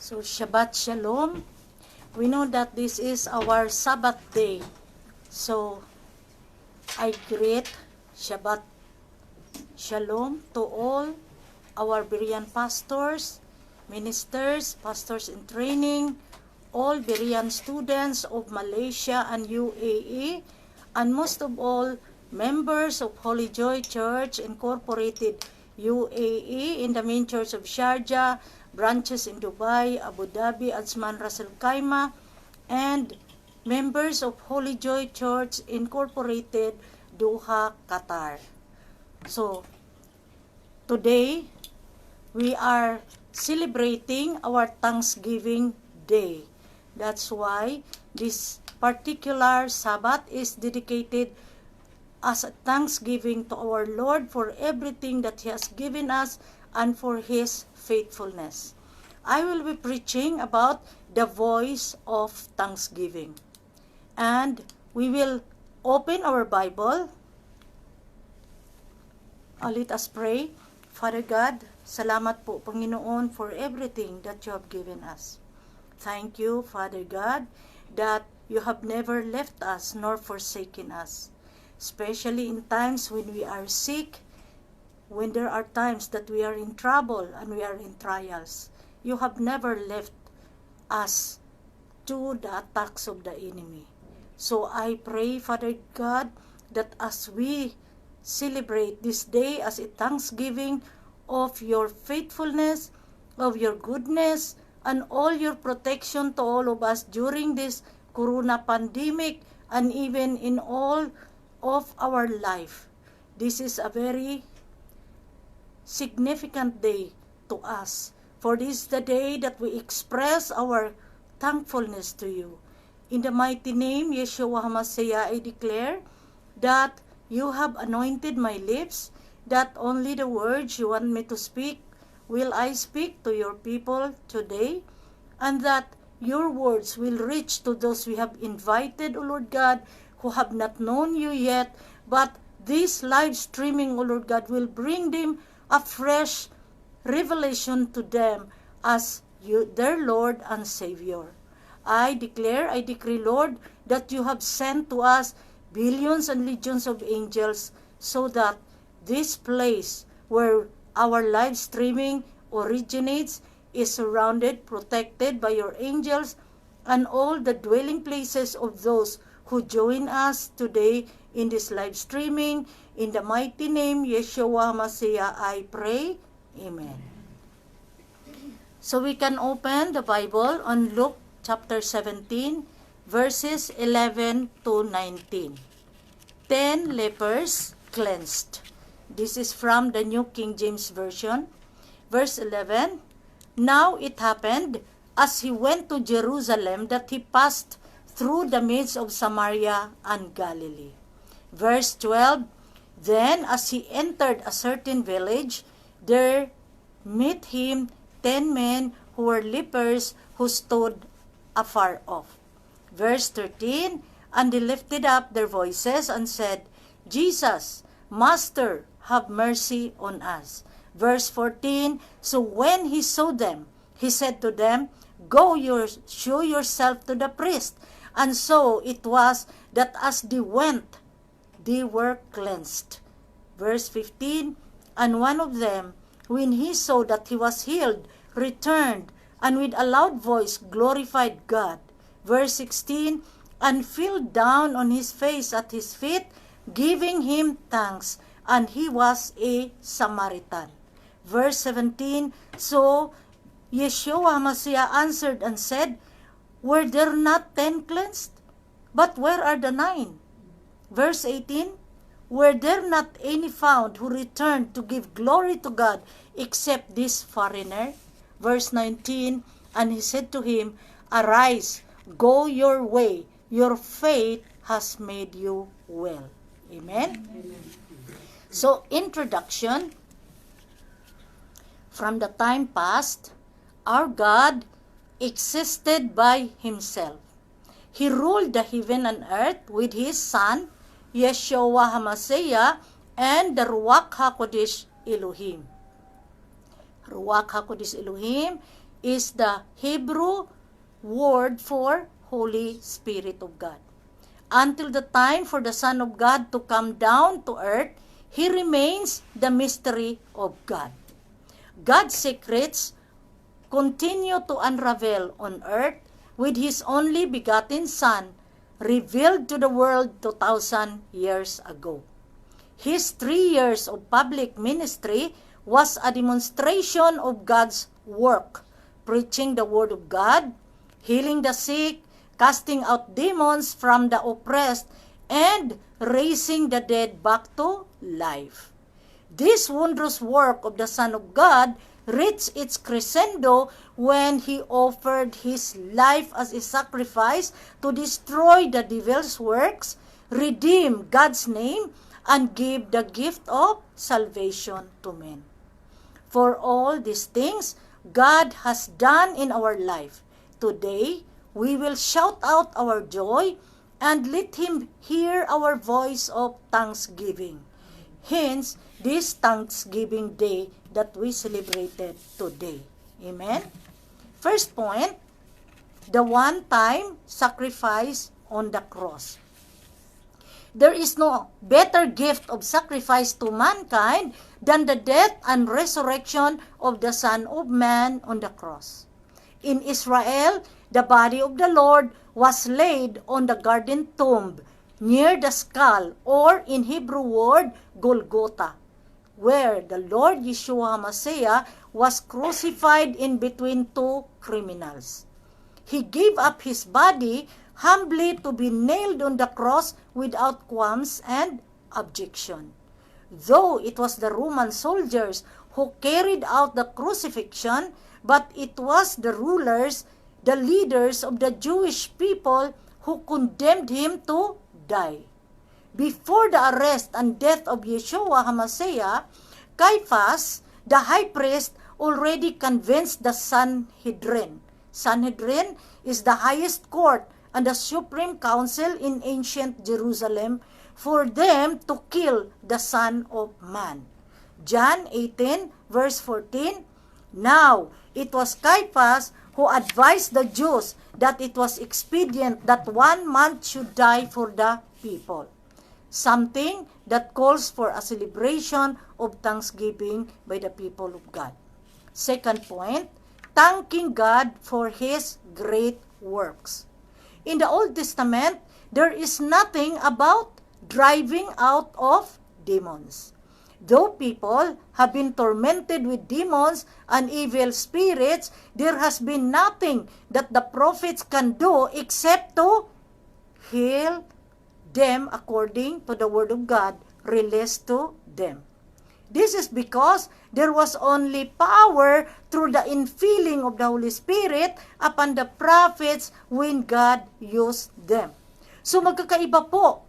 So, Shabbat Shalom. We know that this is our Sabbath day. So, I greet Shabbat Shalom to all our Berean pastors, ministers, pastors in training, all Berean students of Malaysia and UAE, and most of all, members of Holy Joy Church Incorporated UAE in the main church of Sharjah, branches in Dubai, Abu Dhabi, Ajman, Ras Al Khaimah, and members of Holy Joy Church Incorporated, Doha, Qatar. So, today, we are celebrating our Thanksgiving Day. That's why this particular Sabbath is dedicated as a thanksgiving to our Lord for everything that He has given us and for His faithfulness. I will be preaching about the voice of thanksgiving. And we will open our Bible. Let us pray. Father God, salamat po, Panginoon, for everything that you have given us. Thank you, Father God, that you have never left us nor forsaken us. Especially in times when we are sick, when there are times that we are in trouble and we are in trials. You have never left us to the attacks of the enemy. So I pray, Father God, that as we celebrate this day as a thanksgiving of your faithfulness, of your goodness, and all your protection to all of us during this corona pandemic and even in all of our life. This is a very significant day to us, for this is the day that we express our thankfulness to you. In the mighty name, Yeshua HaMashiach, I declare that you have anointed my lips, that only the words you want me to speak will I speak to your people today, and that your words will reach to those we have invited, O Lord God, who have not known you yet, but this live streaming, O Lord God, will bring them a fresh revelation to them as you, their Lord and Savior. I decree, Lord, that you have sent to us billions and legions of angels so that this place where our live streaming originates is surrounded, protected by your angels, and all the dwelling places of those who join us today in this live streaming. In the mighty name, Yeshua HaMashiach, I pray. Amen. So we can open the Bible on Luke chapter 17, verses 11 to 19. 10 lepers cleansed. This is from the New King James Version. Verse 11, Now it happened, as he went to Jerusalem, that he passed through the midst of Samaria and Galilee. Verse 12, Then as he entered a certain village, there met him 10 men who were lepers, who stood afar off. Verse 13, And they lifted up their voices and said, Jesus, Master, have mercy on us. Verse 14, So when he saw them, he said to them, Go show yourself to the priest. And so it was that as they went, they were cleansed. Verse 15, And one of them, when he saw that he was healed, returned, and with a loud voice glorified God. Verse 16, And fell down on his face at his feet, giving him thanks, and he was a Samaritan. Verse 17, So Yeshua HaMashiach answered and said, Were there not 10 cleansed? But where are the 9? Verse 18, Were there not any found who returned to give glory to God except this foreigner? Verse 19, And he said to him, Arise, go your way, your faith has made you well. Amen? Amen. So, introduction. From the time past, our God existed by Himself. He ruled the heaven and earth with His Son, Yeshua HaMashiach, and the Ruach HaKodesh Elohim. Ruach HaKodesh Elohim is the Hebrew word for Holy Spirit of God. Until the time for the Son of God to come down to earth, He remains the mystery of God. God's secrets continue to unravel on earth with His only begotten Son, revealed to the world 2,000 years ago. His 3 years of public ministry was a demonstration of God's work, preaching the Word of God, healing the sick, casting out demons from the oppressed, and raising the dead back to life. This wondrous work of the Son of God reached its crescendo when He offered His life as a sacrifice to destroy the devil's works, redeem God's name, and give the gift of salvation to men. For all these things God has done in our life, today we will shout out our joy and let Him hear our voice of thanksgiving. Hence, this Thanksgiving Day that we celebrated today. Amen? First point, the one-time sacrifice on the cross. There is no better gift of sacrifice to mankind than the death and resurrection of the Son of Man on the cross. In Israel, the body of the Lord was laid on the garden tomb near the skull, or in Hebrew word, Golgotha, where the Lord Yeshua HaMashiach was crucified in between two criminals. He gave up His body humbly to be nailed on the cross without qualms and objection. Though it was the Roman soldiers who carried out the crucifixion, but it was the rulers, the leaders of the Jewish people who condemned Him to die. Before the arrest and death of Yeshua HaMashiach, Caiaphas, the high priest, already convinced the Sanhedrin. Sanhedrin is the highest court and the supreme council in ancient Jerusalem, for them to kill the Son of Man. John 18 verse 14, Now it was Caiaphas who advised the Jews that it was expedient that 1 month should die for the people, something that calls for a celebration of thanksgiving by the people of God. Second point, thanking God for His great works. In the Old Testament, there is nothing about driving out of demons. Though people have been tormented with demons and evil spirits, there has been nothing that the prophets can do except to heal them according to the Word of God released to them. This is because there was only power through the infilling of the Holy Spirit upon the prophets when God used them. So magkakaiba po.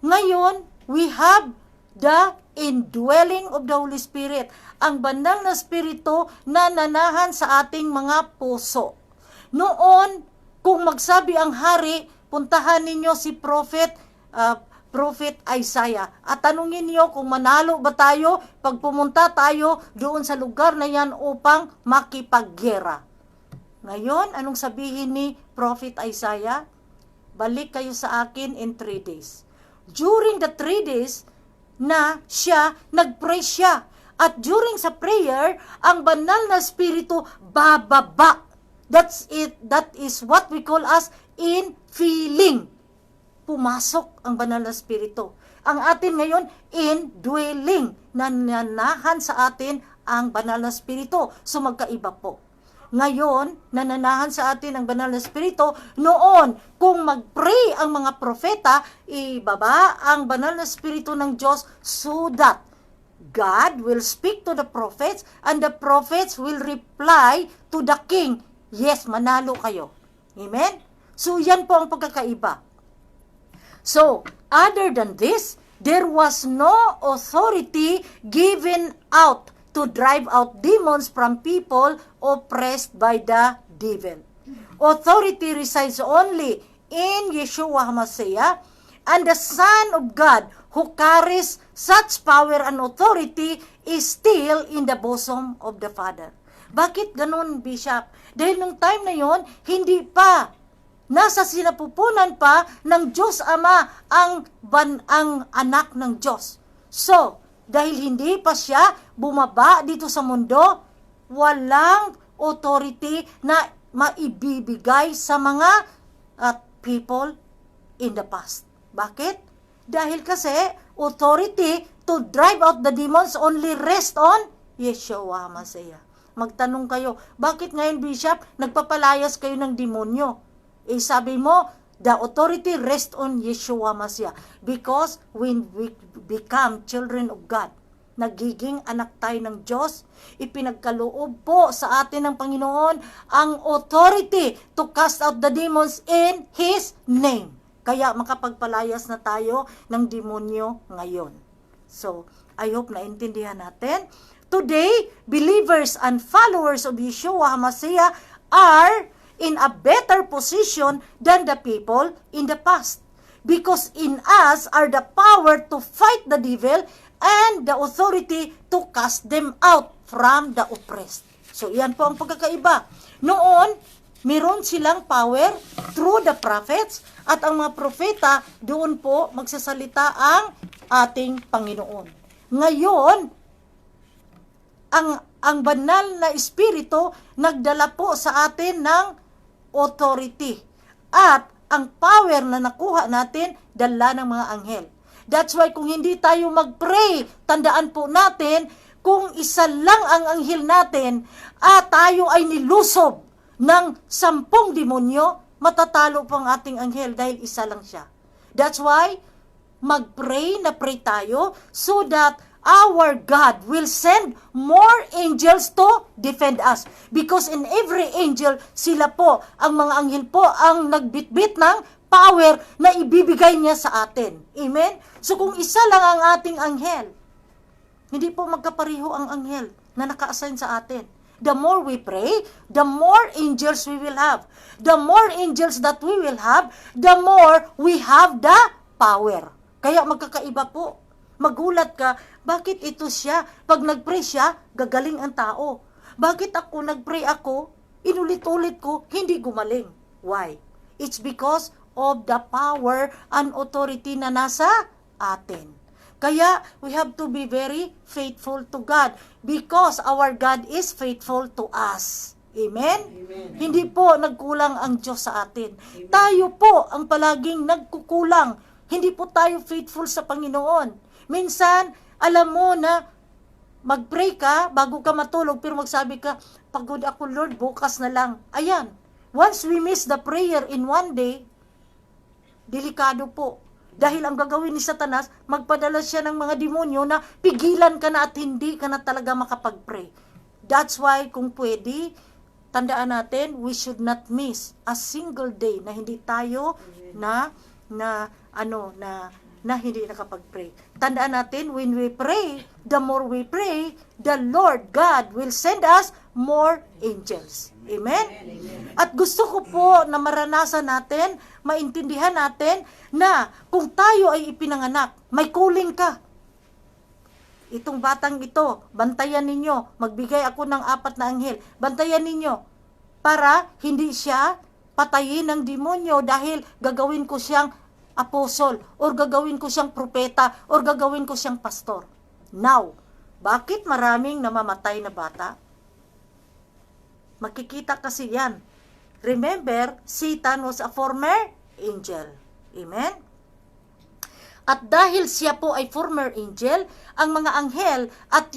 Ngayon, we have the indwelling of the Holy Spirit, ang banal na Espiritu na nanahan sa ating mga puso. Noon, kung magsabi ang hari, puntahan ninyo si Prophet Isaiah at tanungin niyo kung manalo ba tayo pag pumunta tayo doon sa lugar na yan upang makipaggera. Ngayon, anong sabihin ni Prophet Isaiah? Balik kayo sa akin in 3 days. During the 3 days na siya, nag-pray siya. At during sa prayer, ang banal na Espiritu bababa. That's it. That is what we call as infilling. Pumasok ang banal na Espiritu. Ang atin ngayon, indwelling. Nananahan sa atin ang banal na Espiritu. So magkaiba po. Ngayon, nananahan sa atin ang banal na Espiritu. Noon, kung mag-pray ang mga propeta, ibaba ang banal na Espiritu ng Diyos so that God will speak to the prophets and the prophets will reply to the king. Yes, manalo kayo. Amen? So, yan po ang pagkakaiba. So, other than this, there was no authority given out to drive out demons from people oppressed by the devil. Authority resides only in Yeshua HaMashiach, and the Son of God who carries such power and authority is still in the bosom of the Father. Bakit ganun, Bishop? Dahil nung time na yon, hindi pa nasa sinapupunan pa ng Diyos Ama ang anak ng Diyos. So, dahil hindi pa siya bumaba dito sa mundo, walang authority na maibibigay sa mga people in the past. Bakit? Dahil kasi authority to drive out the demons only rest on Yeshua HaMashiach. Magtanong kayo, bakit ngayon, Bishop, nagpapalayas kayo ng demonyo? Sabi mo, the authority rest on Yeshua HaMashiach. Because when we become children of God, nagiging anak tayo ng Diyos, ipinagkaloob po sa atin ng Panginoon ang authority to cast out the demons in His name. Kaya makapagpalayas na tayo ng demonyo ngayon. So, I hope naintindihan natin. Today, believers and followers of Yeshua HaMashiach are in a better position than the people in the past. Because in us are the power to fight the devil and the authority to cast them out from the oppressed. So, yan po ang pagkakaiba. Noon, meron silang power through the prophets at ang mga propeta, doon po magsasalita ang ating Panginoon. Ngayon, ang banal na espiritu nagdala po sa atin ng authority. At ang power na nakuha natin, dala ng mga anghel. That's why kung hindi tayo mag-pray, tandaan po natin, kung isa lang ang anghel natin, at tayo ay nilusob ng 10 demonyo, matatalo po ang ating anghel dahil isa lang siya. That's why, mag-pray na pray tayo so that our God will send more angels to defend us. Because in every angel, sila po, ang mga anghel po, ang nagbitbit ng power na ibibigay niya sa atin. Amen? So kung isa lang ang ating anghel, hindi po magkapareho ang anghel na naka-assign sa atin. The more we pray, the more angels we will have. The more angels that we will have, the more we have the power. Kaya magkakaiba po. Magulat ka, bakit ito siya? Pag nag-pray siya, gagaling ang tao. Bakit ako nag-pray ako, inulit-ulit ko, hindi gumaling? Why? It's because of the power and authority na nasa atin. Kaya, we have to be very faithful to God because our God is faithful to us. Amen? Amen. Hindi po nagkulang ang Diyos sa atin. Amen. Tayo po ang palaging nagkukulang. Hindi po tayo faithful sa Panginoon. Minsan, alam mo na mag-pray ka bago ka matulog, pero magsabi ka, pagod ako Lord, bukas na lang. Ayan, once we miss the prayer in one day, delikado po. Dahil ang gagawin ni Satanas, magpadala siya ng mga demonyo na pigilan ka na at hindi ka na talaga makapag-pray. That's why, kung pwede, tandaan natin, we should not miss a single day na hindi tayo na hindi nakapag-pray. Tandaan natin, when we pray, the more we pray, the Lord God will send us more angels. Amen? Amen. At gusto ko po na maranasan natin, maintindihan natin na kung tayo ay ipinanganak, may calling ka. Itong batang ito, bantayan ninyo, magbigay ako ng 4 na anghel, bantayan ninyo, para hindi siya patayin ng demonyo dahil gagawin ko siyang apostol, or gagawin ko siyang propeta, or gagawin ko siyang pastor. Now, bakit maraming namamatay na bata? Makikita kasi yan. Remember, Satan was a former angel. Amen? At dahil siya po ay former angel, ang mga anghel at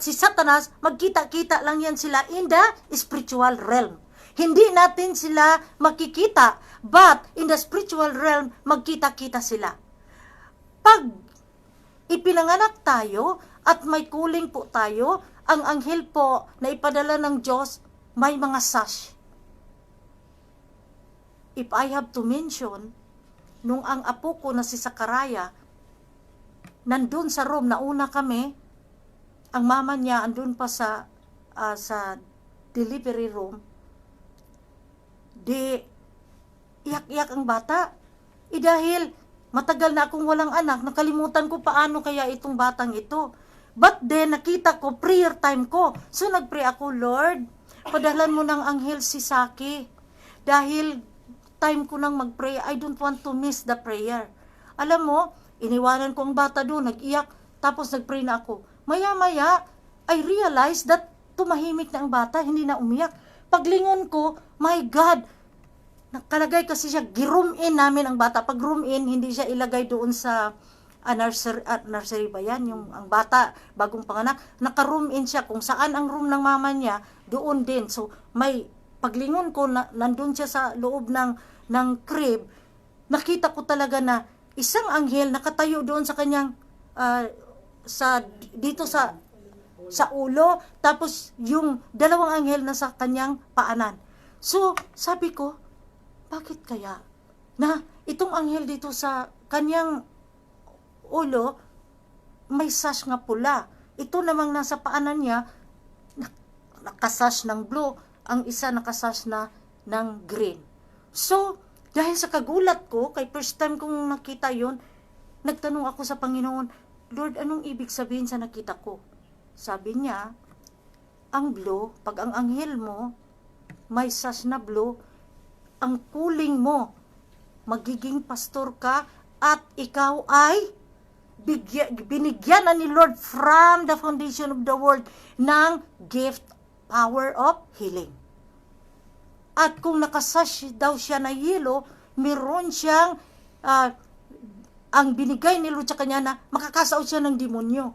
si Satanas, magkita-kita lang yan sila in the spiritual realm. Hindi natin sila makikita, but in the spiritual realm, magkita-kita sila. Pag ipinanganak tayo at may calling po tayo, ang anghel po na ipadala ng Diyos, may mga sash. If I have to mention, nung ang apo ko na si Sakaraya, nandun sa room, nauna kami, ang mama niya andun pa sa delivery room, iyak-iyak ang bata. Dahil matagal na akong walang anak, nakalimutan ko paano kaya itong batang ito. But then, nakita ko, prayer time ko. So, nagpray ako, Lord, padalan mo ng anghel si Saki. Dahil time ko nang magpray, I don't want to miss the prayer. Alam mo, iniwanan ko ang bata doon, nag-iyak, tapos nagpray na ako. Maya-maya, I realized that tumahimik na ang bata, hindi na umiyak. Paglingon ko, my God, nakalagay kasi siya, giroom in namin ang bata. Pag room in, hindi siya ilagay doon sa nursery ba yan, yung ang bata, bagong panganak, naka-room in siya, kung saan ang room ng mama niya, doon din. So, may paglingon ko, nandun siya sa loob ng crib, nakita ko talaga na isang anghel nakatayo doon sa kanyang, dito sa ulo, tapos yung dalawang anghel na sa kanyang paanan. So, sabi ko, bakit kaya na itong anghel dito sa kanyang ulo, may sash nga pula. Ito namang nasa paanan niya, nakasash ng blue, ang isa nakasash na ng green. So, dahil sa kagulat ko, kay first time kong nakita yon, nagtanong ako sa Panginoon, Lord, anong ibig sabihin sa nakita ko? Sabi niya, ang blue, pag ang anghel mo, may sash na blue, ang calling mo, magiging pastor ka, at ikaw ay binigyan na ni Lord from the foundation of the world ng gift, power of healing. At kung nakasash daw siya na yelo, meron siyang ang binigay ni Lord sa kanya na makakasaot siya ng demonyo.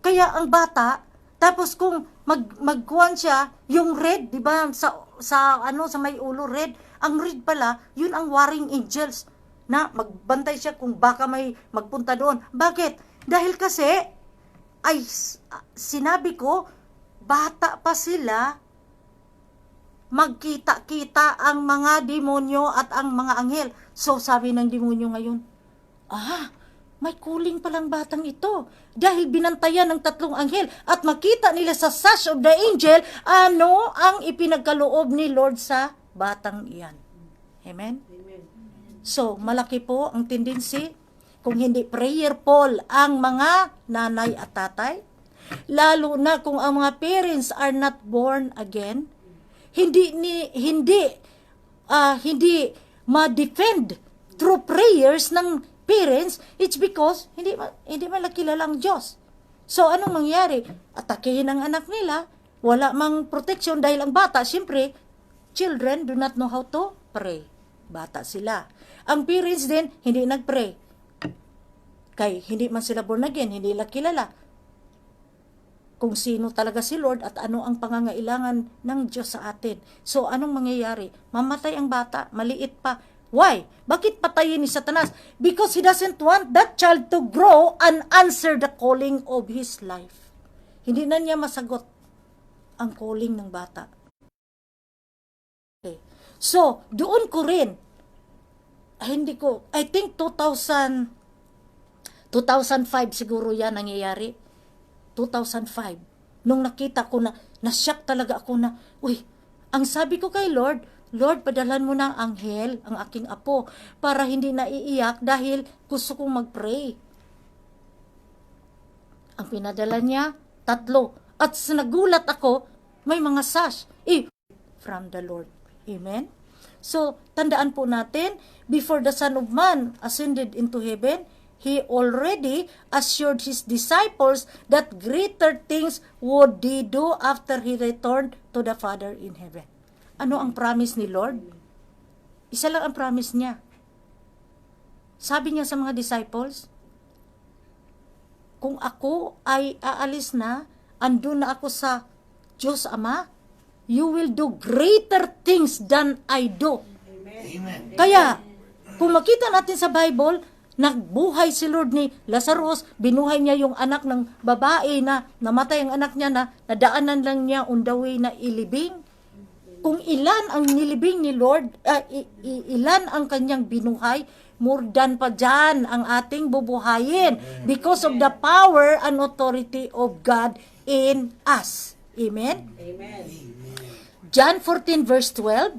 Kaya ang bata, tapos kung magkuhan siya, yung red, di ba, sa may ulo red, ang red pala, yun ang warring angels na magbantay siya kung baka may magpunta doon. Bakit? Dahil kasi, ay sinabi ko, bata pa sila, magkita-kita ang mga demonyo at ang mga anghel. So, sabi ng demonyo ngayon, may calling palang batang ito. Dahil binantayan ng 3 anghel at makita nila sa sash of the angel, ano ang ipinagkaloob ni Lord sa batang iyan. Amen? So, malaki po ang tendency, kung hindi prayerful ang mga nanay at tatay, lalo na kung ang mga parents are not born again, hindi ma-defend through prayers ng parents, it's because hindi malakilala ang Diyos. So, anong mangyari? Atakehin ang anak nila, wala mang protection dahil ang bata, siyempre, children do not know how to pray. Bata sila. Ang parents din, hindi nag-pray. Kaya hindi man sila born again, hindi nila kilala kung sino talaga si Lord at ano ang pangangailangan ng Diyos sa atin. So, anong mangyayari? Mamatay ang bata, maliit pa. Why? Bakit patayin ni Satanas? Because he doesn't want that child to grow and answer the calling of his life. Hindi na niya masagot ang calling ng bata. Okay. So, doon ko rin, I think 2005 siguro yan nangyayari. 2005. Nung nakita ko na-shock talaga ako na, ang sabi ko kay Lord, padalhan mo ng anghel ang aking apo para hindi naiiyak dahil gusto kong mag-pray. Ang pinadala niya, 3. At nagulat ako, may mga sash. From the Lord. Amen? So, tandaan po natin, before the Son of Man ascended into heaven, He already assured His disciples that greater things would He do after He returned to the Father in heaven. Ano ang promise ni Lord? Isa lang ang promise niya. Sabi niya sa mga disciples, kung ako ay aalis na, andun na ako sa Diyos Ama, you will do greater things than I do. Amen. Kaya, kung makita natin sa Bible, nagbuhay si Lord ni Lazarus, binuhay niya yung anak ng babae na namatay ang anak niya na nadaanan lang niya on the way na ilibing. Kung ilan ang nilibing ni Lord, ilan ang kanyang binuhay, more than pa dyan ang ating bubuhayin because of the power and authority of God in us. Amen? Amen. John 14 verse 12,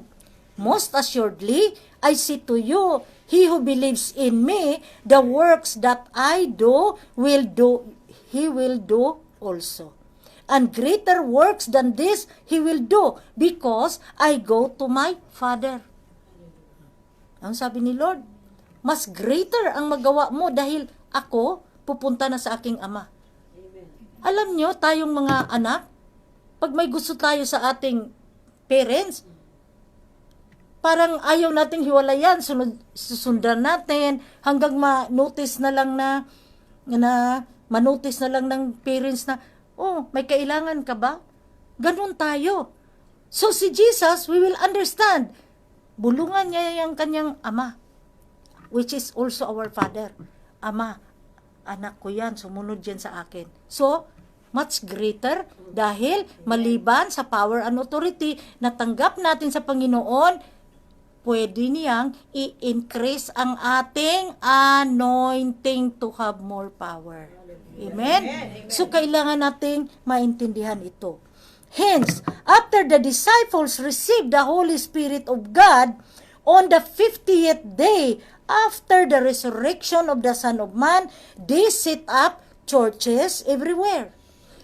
most assuredly, I say to you, he who believes in me, the works that I do, will do He will do also. And greater works than this He will do, because I go to my Father. Ang sabi ni Lord, mas greater ang magawa mo dahil ako pupunta na sa aking Ama. Alam nyo, tayong mga anak, pag may gusto tayo sa ating parents, parang ayaw nating hiwalayan, susundan natin, hanggang ma-notice na lang ma-notice na lang ng parents na, oh, may kailangan ka ba? Ganun tayo. So si Jesus, we will understand, bulungan niya yung kanyang Ama, which is also our Father. Ama, anak ko yan, sumunod yan sa akin. So, much greater, dahil maliban sa power and authority na tanggap natin sa Panginoon, pwede niyang i-increase ang ating anointing to have more power. Amen? So, kailangan nating maintindihan ito. Hence, after the disciples received the Holy Spirit of God, on the 50th day after the resurrection of the Son of Man, they set up churches everywhere,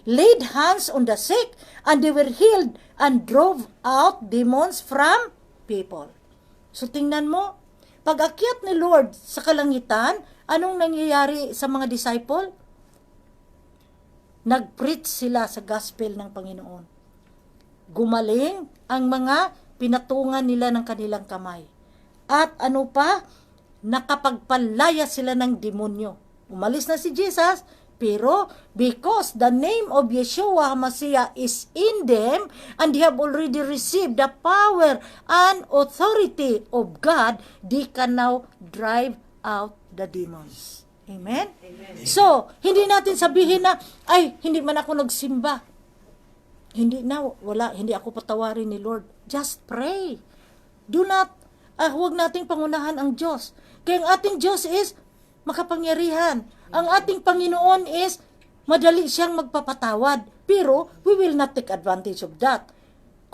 laid hands on the sick, and they were healed and drove out demons from people. So tingnan mo, pag-akyat ni Lord sa kalangitan, anong nangyayari sa mga disciple? Nag-preach sila sa gospel ng Panginoon. Gumaling ang mga pinatungan nila ng kanilang kamay. At ano pa? Nakapagpalaya sila ng demonyo. Umalis na si Jesus, pero because the name of Yeshua HaMashiach is in them, and they have already received the power and authority of God, they can now drive out the demons. Amen? Amen. So, hindi natin sabihin na, ay, hindi man ako nagsimba. Hindi ako patawarin ni Lord. Just pray. Do not, huwag nating pangunahan ang Diyos. Kaya ang ating Diyos is makapangyarihan. Ang ating Panginoon is madali siyang magpapatawad. Pero we will not take advantage of that.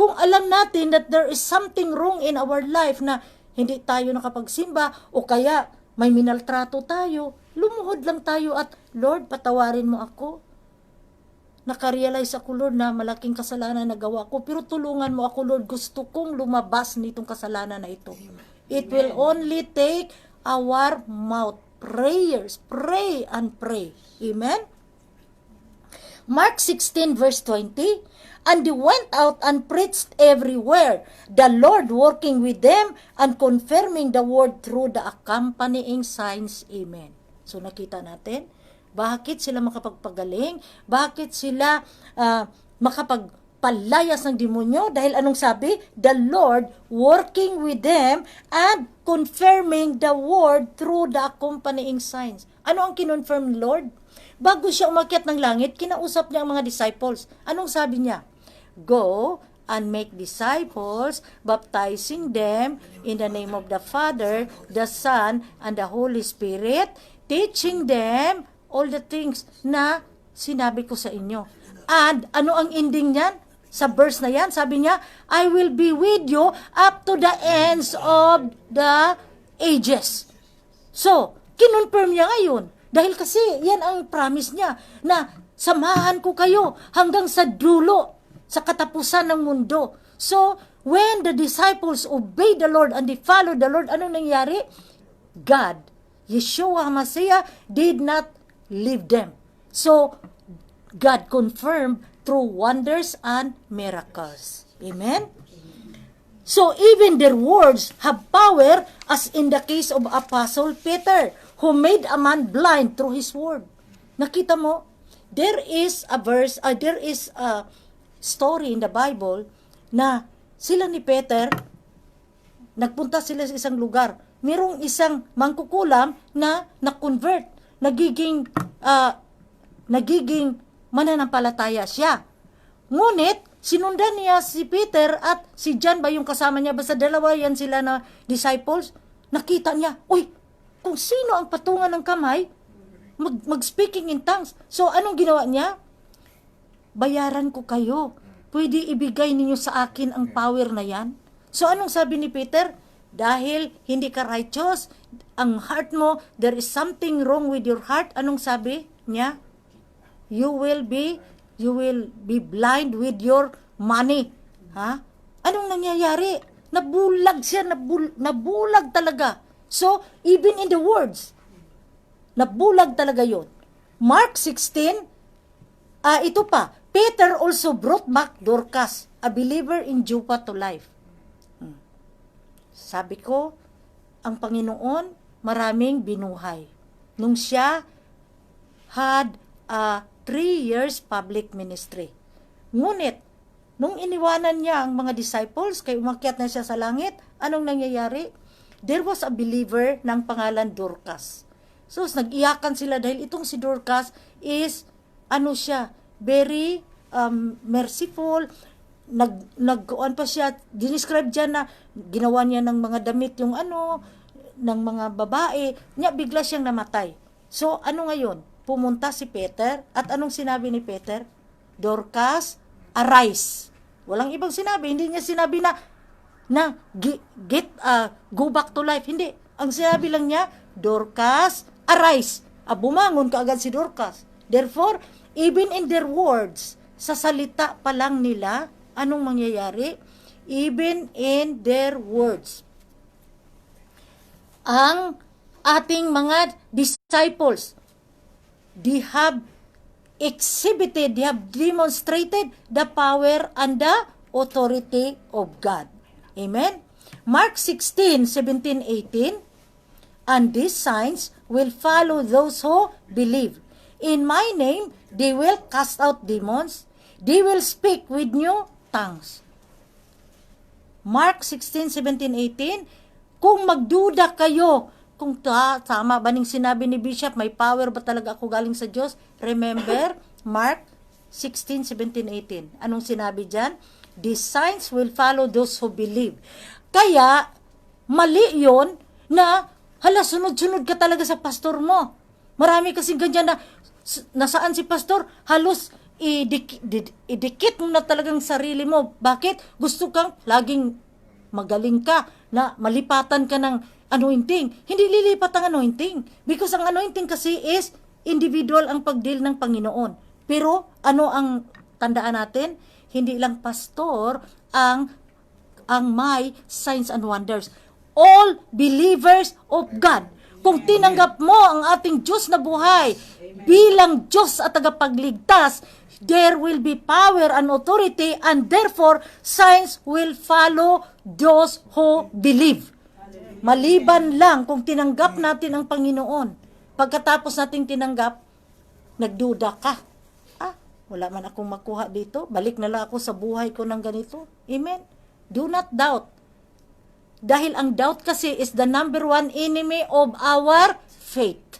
Kung alam natin that there is something wrong in our life na hindi tayo nakapagsimba o kaya may minaltrato tayo, lumuhod lang tayo at, Lord, patawarin mo ako. Nakarealize ako, Lord, na malaking kasalanan na gawa ko, pero tulungan mo ako, Lord, gusto kong lumabas nitong kasalanan na ito. It will only take our mouth. Prayers. Pray and pray. Amen? Mark 16 verse 20, and they went out and preached everywhere, the Lord working with them and confirming the word through the accompanying signs. Amen. So nakita natin, bakit sila makapagpagaling? Bakit sila makapagpalayas ng demonyo? Dahil anong sabi? The Lord working with them and confirming the word through the accompanying signs. Ano ang kinonfirm ni Lord? Bago siya umakyat ng langit, kinausap niya ang mga disciples. Anong sabi niya? Go and make disciples, baptizing them in the name of the Father, the Son, and the Holy Spirit, teaching them all the things na sinabi ko sa inyo. And ano ang ending niyan? Sa verse na yan, sabi niya, I will be with you up to the ends of the ages. So, kinonfirm niya ngayon. Dahil kasi yan ang promise niya, na samahan ko kayo hanggang sa dulo, sa katapusan ng mundo. So, when the disciples obeyed the Lord and they followed the Lord, anong nangyari? God, Yeshua HaMashiach, did not leave them. So, God confirmed through wonders and miracles. Amen? So, even their words have power, as in the case of Apostle Peter, who made a man blind through his word. Nakita mo? There is a story in the Bible na sila ni Peter, nagpunta sila sa isang lugar. Merong isang mangkukulam na na-convert. Nagiging mananampalataya siya. Ngunit, sinundan niya si Peter at si John ba yung kasama niya, basta dalawa yan sila na disciples, nakita niya, uy, kung sino ang patungan ng kamay, mag-speaking in tongues. So, anong ginawa niya? Bayaran ko kayo. Pwede ibigay ninyo sa akin ang power na yan. So, anong sabi ni Peter? Dahil hindi ka righteous, ang heart mo, there is something wrong with your heart. Anong sabi niya? you will be blind with your money. Ha? Anong nangyayari? Nabulag siya, nabulag talaga. So, even in the words, nabulag talaga yon. Mark 16, ito pa, Peter also brought back Dorcas, a believer in Joppa, to life. Sabi ko, ang Panginoon maraming binuhay. Nung siya had 3 years public ministry. Ngunit, nung iniwanan niya ang mga disciples, kay umakyat na siya sa langit, anong nangyayari? There was a believer ng pangalan Dorcas. So, nag-iyakan sila dahil itong si Dorcas is, very merciful. Nagkuan pa siya, dinescribe dyan na ginawa niya ng mga damit yung ng mga babae, niya bigla siyang namatay. So, ngayon? Pumunta si Peter, at anong sinabi ni Peter? Dorcas, arise. Walang ibang sinabi, hindi niya sinabi na go back to life. Hindi. Ang sinabi lang niya, Dorcas, arise. Bumangon ka agad si Dorcas. Therefore, even in their words, sa salita pa lang nila, anong mangyayari? Even in their words. Ang ating mga disciples, they have exhibited, they have demonstrated the power and the authority of God. Amen? Mark 16, 17, 18, and these signs will follow those who believe. In my name, they will cast out demons. They will speak with new tongues. Mark 16, 17, 18, kung magduda kayo, kung tama ba ning sinabi ni Bishop, may power ba talaga ako galing sa Diyos? Remember, Mark 16, 17, 18. Anong sinabi dyan? These signs will follow those who believe. Kaya, mali yon na, sunod-sunod ka talaga sa pastor mo. Marami kasing ganyan na, nasaan si pastor, halos idikit mo na talagang sarili mo. Bakit? Gusto kang laging magaling ka, na malipatan ka ng anointing. Hindi lilipat ang anointing. Because ang anointing kasi is individual ang pagdeal ng Panginoon. Pero ano ang tandaan natin? Hindi lang pastor ang may signs and wonders. All believers of God. Kung tinanggap mo ang ating Diyos na buhay bilang Diyos at tagapagligtas, there will be power and authority, and therefore signs will follow those who believe. Maliban lang kung tinanggap natin ang Panginoon. Pagkatapos nating tinanggap, nagduda ka. Wala man akong makuha dito. Balik na lang ako sa buhay ko ng ganito. Amen? Do not doubt. Dahil ang doubt kasi is the number 1 enemy of our faith.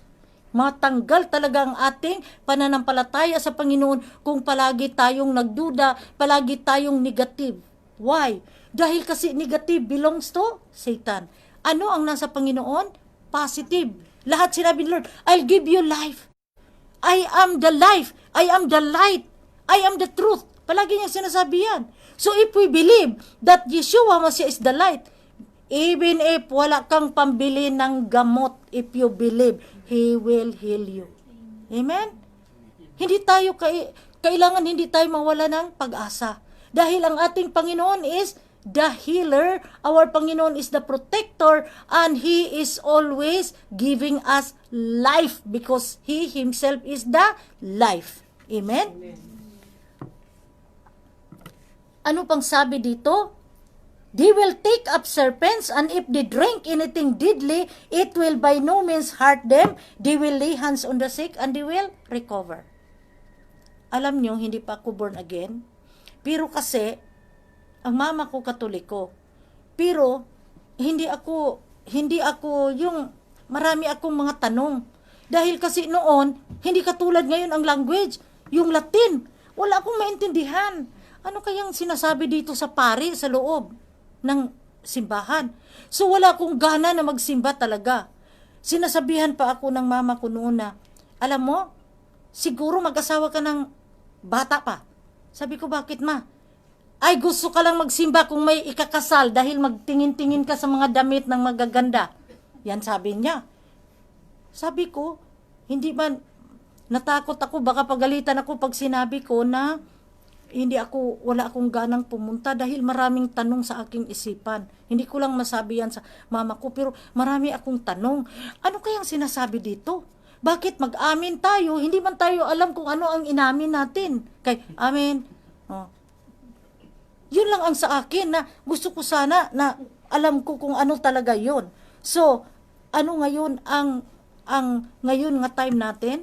Matanggal talaga ang ating pananampalataya sa Panginoon kung palagi tayong nagduda, palagi tayong negative. Why? Dahil kasi negative belongs to Satan. Ano ang nasa Panginoon? Positive. Lahat sinabi ni Lord, I'll give you life. I am the life. I am the light. I am the truth. Palagi niya sinasabi yan. So if we believe that Yeshua Mashiach is the light, even if wala kang pambili ng gamot, if you believe, He will heal you. Amen? Hindi tayo kailangan hindi tayo mawala ng pag-asa. Dahil ang ating Panginoon is the healer, our Panginoon is the protector, and He is always giving us life because He Himself is the life. Amen? Ano pang sabi dito? They will take up serpents, and if they drink anything deadly, it will by no means hurt them. They will lay hands on the sick, and they will recover. Alam nyo, hindi pa ako born again. Pero kasi, ang mama ko Katoliko. Pero, hindi ako yung, marami akong mga tanong. Dahil kasi noon, hindi katulad ngayon ang language. Yung Latin, wala akong maintindihan. Ano kayang sinasabi dito sa pari, sa loob ng simbahan? So wala akong gana na magsimba talaga. Sinasabihan pa ako ng mama ko noon na, alam mo, siguro mag-asawa ka ng bata pa. Sabi ko, bakit ma? Ay, gusto ka lang magsimba kung may ikakasal dahil magtingin-tingin ka sa mga damit ng magaganda. Yan sabi niya. Sabi ko, hindi man, natakot ako, baka pagalitan ako pag sinabi ko na wala akong ganang pumunta dahil maraming tanong sa aking isipan. Hindi ko lang masabi yan sa mama ko, pero marami akong tanong. Ano kayang sinasabi dito? Bakit mag-amin tayo? Hindi man tayo alam kung ano ang inamin natin. Kay, amen. Oh. Yun lang ang sa akin na gusto ko sana na alam ko kung ano talaga yun. So, ano ngayon ang ngayon nga time natin?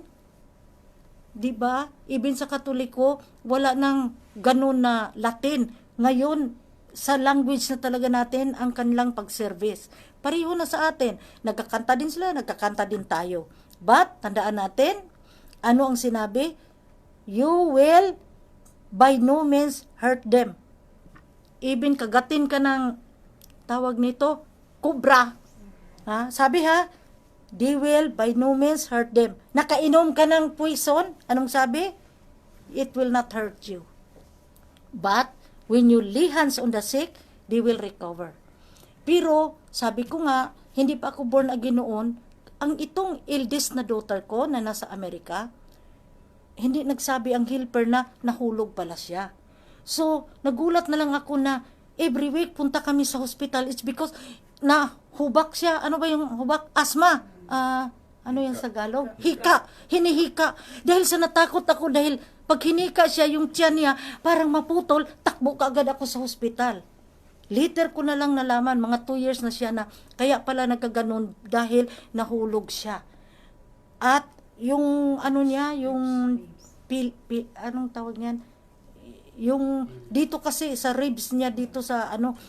'Di ba? Even sa Katoliko, wala nang ganun na Latin. Ngayon, sa language na talaga natin ang kanilang pag-service. Pareho na sa atin. Nagkakanta din sila, nagkakanta din tayo. But, tandaan natin, ano ang sinabi? You will by no means hurt them. Even kagatin ka ng tawag nito, kubra. Ha? Sabi they will by no means hurt them. Nakainom ka ng poison, anong sabi? It will not hurt you. But, when you lay hands on the sick, they will recover. Pero, sabi ko nga, hindi pa ako born again noon, ang itong eldest na daughter ko na nasa Amerika, hindi nagsabi ang helper na nahulog pala siya. So, nagulat na lang ako na every week punta kami sa hospital. It's because na hubak siya. Ano ba yung hubak? Asma. Ano yan sa Tagalog? Hika. Hinihika. Dahil sa natakot ako dahil pag hinika siya, yung tiyan niya parang maputol, takbo ka agad ako sa hospital. Later ko na lang nalaman, mga 2 years na siya na kaya pala nagkaganon dahil nahulog siya. At yung ano niya, yung anong tawag niyan? Yung dito kasi sa ribs niya dito sa ano,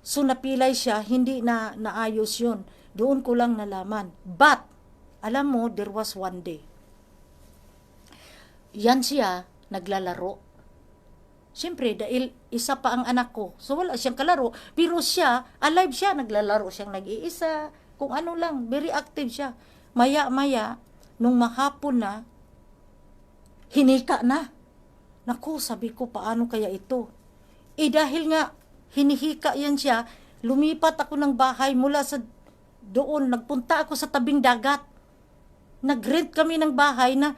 so napilay siya, hindi na naayos yun. Doon ko lang nalaman. But, alam mo, there was one day. Yan siya, naglalaro. Siyempre, dahil isa pa ang anak ko. So, wala siyang kalaro. Pero siya, alive siya, naglalaro siyang nag-iisa. Kung ano lang, very active siya. Maya-maya, nung mahapon na, hinika na. Naku, sabi ko, paano kaya ito? Dahil nga, hinihika yan siya, lumipat ako ng bahay mula sa doon, nagpunta ako sa tabing dagat. Nag-rent kami ng bahay na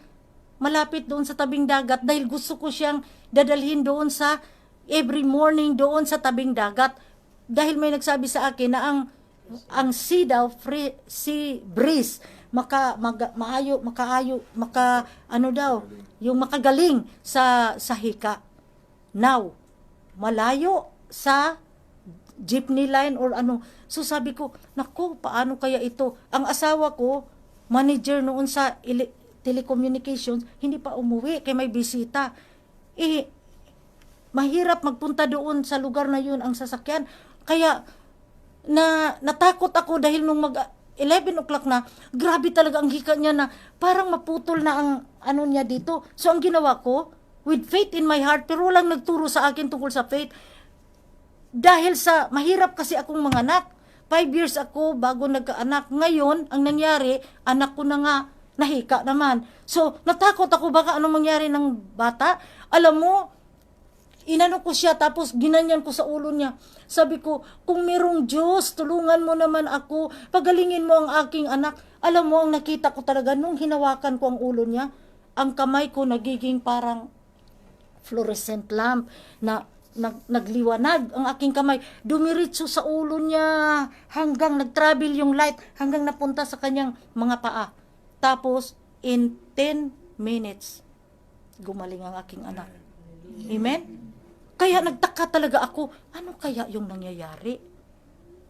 malapit doon sa tabing dagat dahil gusto ko siyang dadalhin doon sa every morning doon sa tabing dagat. Dahil may nagsabi sa akin na ang sea daw, sea breeze, yung makagaling sa hika. Now, malayo sa jeepney line or ano. So sabi ko, naku, paano kaya ito? Ang asawa ko, manager noon sa telecommunications, hindi pa umuwi kaya may bisita. Mahirap magpunta doon sa lugar na yun ang sasakyan. Kaya natakot ako dahil nung 11 o'clock na, grabe talaga ang hika niya na parang maputol na ang ano niya dito. So ang ginawa ko, with faith in my heart, pero walang nagturo sa akin tungkol sa faith. Dahil sa mahirap kasi akong manganak. 5 years ako bago nagkaanak. Ngayon, ang nangyari, anak ko na nga, nahika naman. So, natakot ako baka anong mangyari ng bata. Alam mo, inano ko siya tapos ginanyan ko sa ulo niya. Sabi ko, kung merong Diyos, tulungan mo naman ako, pagalingin mo ang aking anak. Alam mo, ang nakita ko talaga, nung hinawakan ko ang ulo niya, ang kamay ko nagiging parang fluorescent lamp na nagliwanag ang aking kamay. Dumiritso sa ulo niya hanggang nag-travel yung light, hanggang napunta sa kanyang mga paa. Tapos, in 10 minutes, gumaling ang aking anak. Amen? Kaya nagtaka talaga ako, ano kaya yung nangyayari?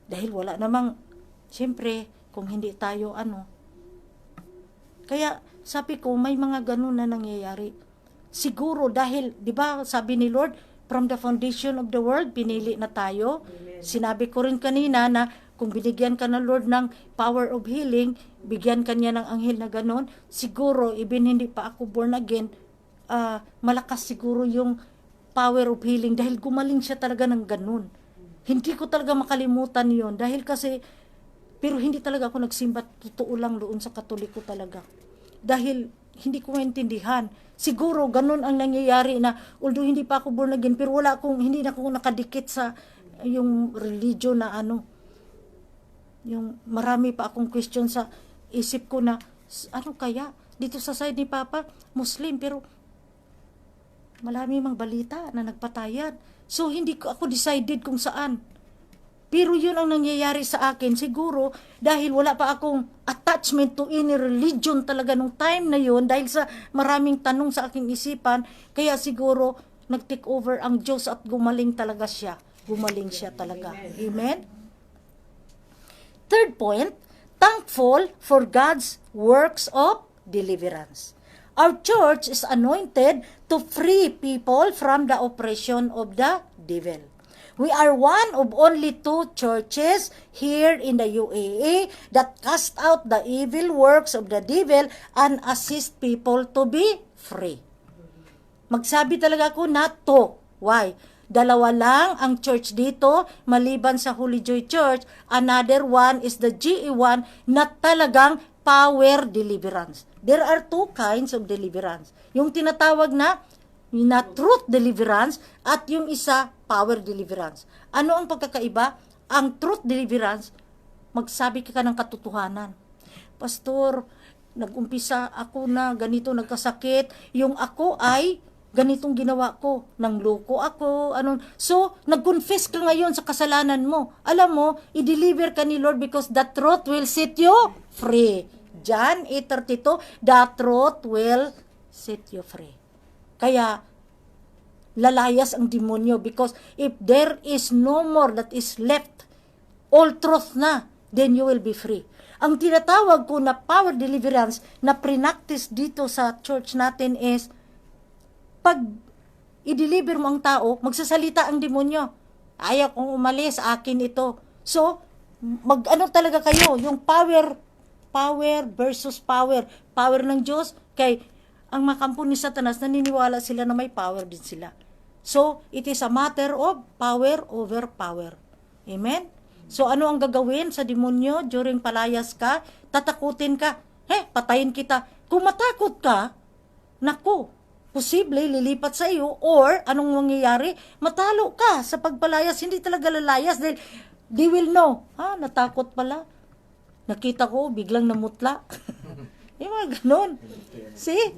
Dahil wala namang, siyempre, kung hindi tayo Kaya, sabi ko, may mga ganun na nangyayari. Siguro dahil, di ba, sabi ni Lord, from the foundation of the world, pinili na tayo. Amen. Sinabi ko rin kanina na kung binigyan ka ng Lord ng power of healing, bigyan ka niya ng anghel na ganon, siguro, even hindi pa ako born again, malakas siguro yung power of healing dahil gumaling siya talaga ng ganon. Hindi ko talaga makalimutan yon dahil kasi, pero hindi talaga ako nagsimba, totoo lang doon sa Katoliko talaga. Dahil hindi ko maintindihan. Siguro ganun ang nangyayari na although hindi pa ako born again pero hindi na ako nakadikit sa yung religion na yung marami pa akong question sa isip ko na ano kaya dito sa side ni Papa, Muslim, pero marami mang balita na nagpatayan. So, hindi ko ako decided kung saan. Pero yun ang nangyayari sa akin. Siguro, dahil wala pa akong attachment to any religion talaga nung time na yun, dahil sa maraming tanong sa aking isipan, kaya siguro, nag-take over ang Diyos at gumaling talaga siya. Gumaling siya talaga. Amen? Third point, thankful for God's works of deliverance. Our church is anointed to free people from the oppression of the devil. We are one of only 2 churches here in the UAE that cast out the evil works of the devil and assist people to be free. Magsabi talaga ako na to. Why? 2 lang ang church dito, maliban sa Holy Joy Church. Another one is the GE1 na talagang power deliverance. There are 2 kinds of deliverance. Yung tinatawag na truth deliverance at yung isa, power deliverance. Ano ang pagkakaiba? Ang truth deliverance, magsabi ka ng katotohanan. Pastor, nag-umpisa ako na ganito, nagkasakit. Yung ako ay ganitong ginawa ko, nangloko ako, So, nag-confess ka ngayon sa kasalanan mo. Alam mo, i-deliver ka ni Lord because the truth will set you free. John 8:32, the truth will set you free. Kaya, lalayas ang demonyo because if there is no more that is left, all truth na, then you will be free. Ang tinatawag ko na power deliverance na pre-practice dito sa church natin is pag i-deliver mo ang tao, magsasalita ang demonyo. Ayaw kong umalis, akin ito. So, mag-ano talaga kayo, yung power versus power. Power ng Diyos, kay ang makampo ni Satanas, naniniwala sila na may power din sila. So, it is a matter of power over power. Amen? So, ano ang gagawin sa demonyo during palayas ka? Tatakutin ka. Patayin kita. Kung matakot ka, naku, posible lilipat sa iyo or anong mangyayari? Matalo ka sa pagpalayas. Hindi talaga lalayas dahil they will know. Natakot pala. Nakita ko, biglang namutla. Yung mga ganun. See?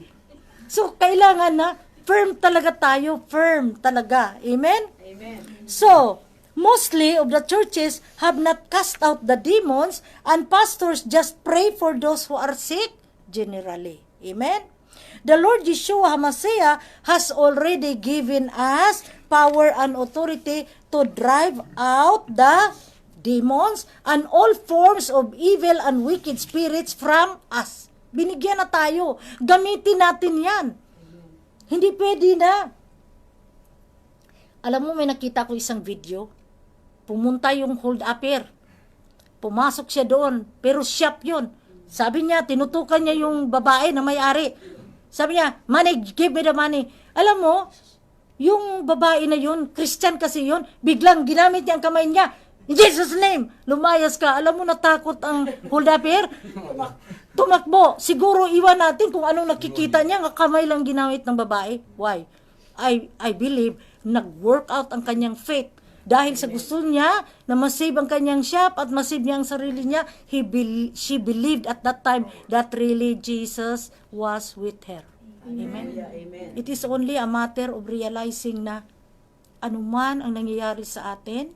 So, kailangan na firm talaga tayo. Firm talaga. Amen? Amen. So, mostly of the churches have not cast out the demons and pastors just pray for those who are sick generally. Amen? The Lord Yeshua HaMashiach has already given us power and authority to drive out the demons and all forms of evil and wicked spirits from us. Binigyan na tayo. Gamitin natin yan. Hindi pwede na. Alam mo, may nakita ko isang video. Pumunta yung hold-upper. Pumasok siya doon. Pero shop yun. Sabi niya, tinutukan niya yung babae na may-ari. Sabi niya, money, give me the money. Alam mo, yung babae na yun, Christian kasi yun, biglang ginamit niya ang kamay niya. In Jesus' name, lumayas ka. Alam mo, natakot ang hold-upper. Tumakbo. Siguro iwan natin kung anong nakikita niya, nga kamay lang ginamit ng babae. Why? I believe, nag-work out ang kanyang faith. Dahil sa gusto niya na masave ang kanyang shop at masave niya ang sarili niya, she believed at that time that really Jesus was with her. Amen? Amen. It is only a matter of realizing na anuman ang nangyayari sa atin,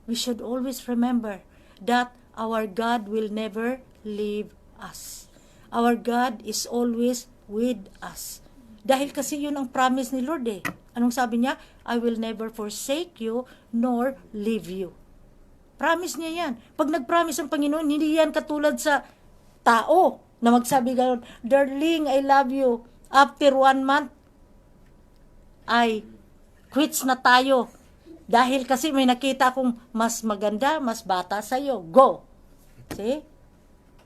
we should always remember that our God will never leave us. Our God is always with us. Dahil kasi yun ang promise ni Lord eh. Anong sabi niya? I will never forsake you nor leave you. Promise niya yan. Pag nag-promise ang Panginoon, hindi yan katulad sa tao na magsabi gano'n, darling, I love you. After 1 month, ay quits na tayo. Dahil kasi may nakita akong mas maganda, mas bata sa'yo. Go. See?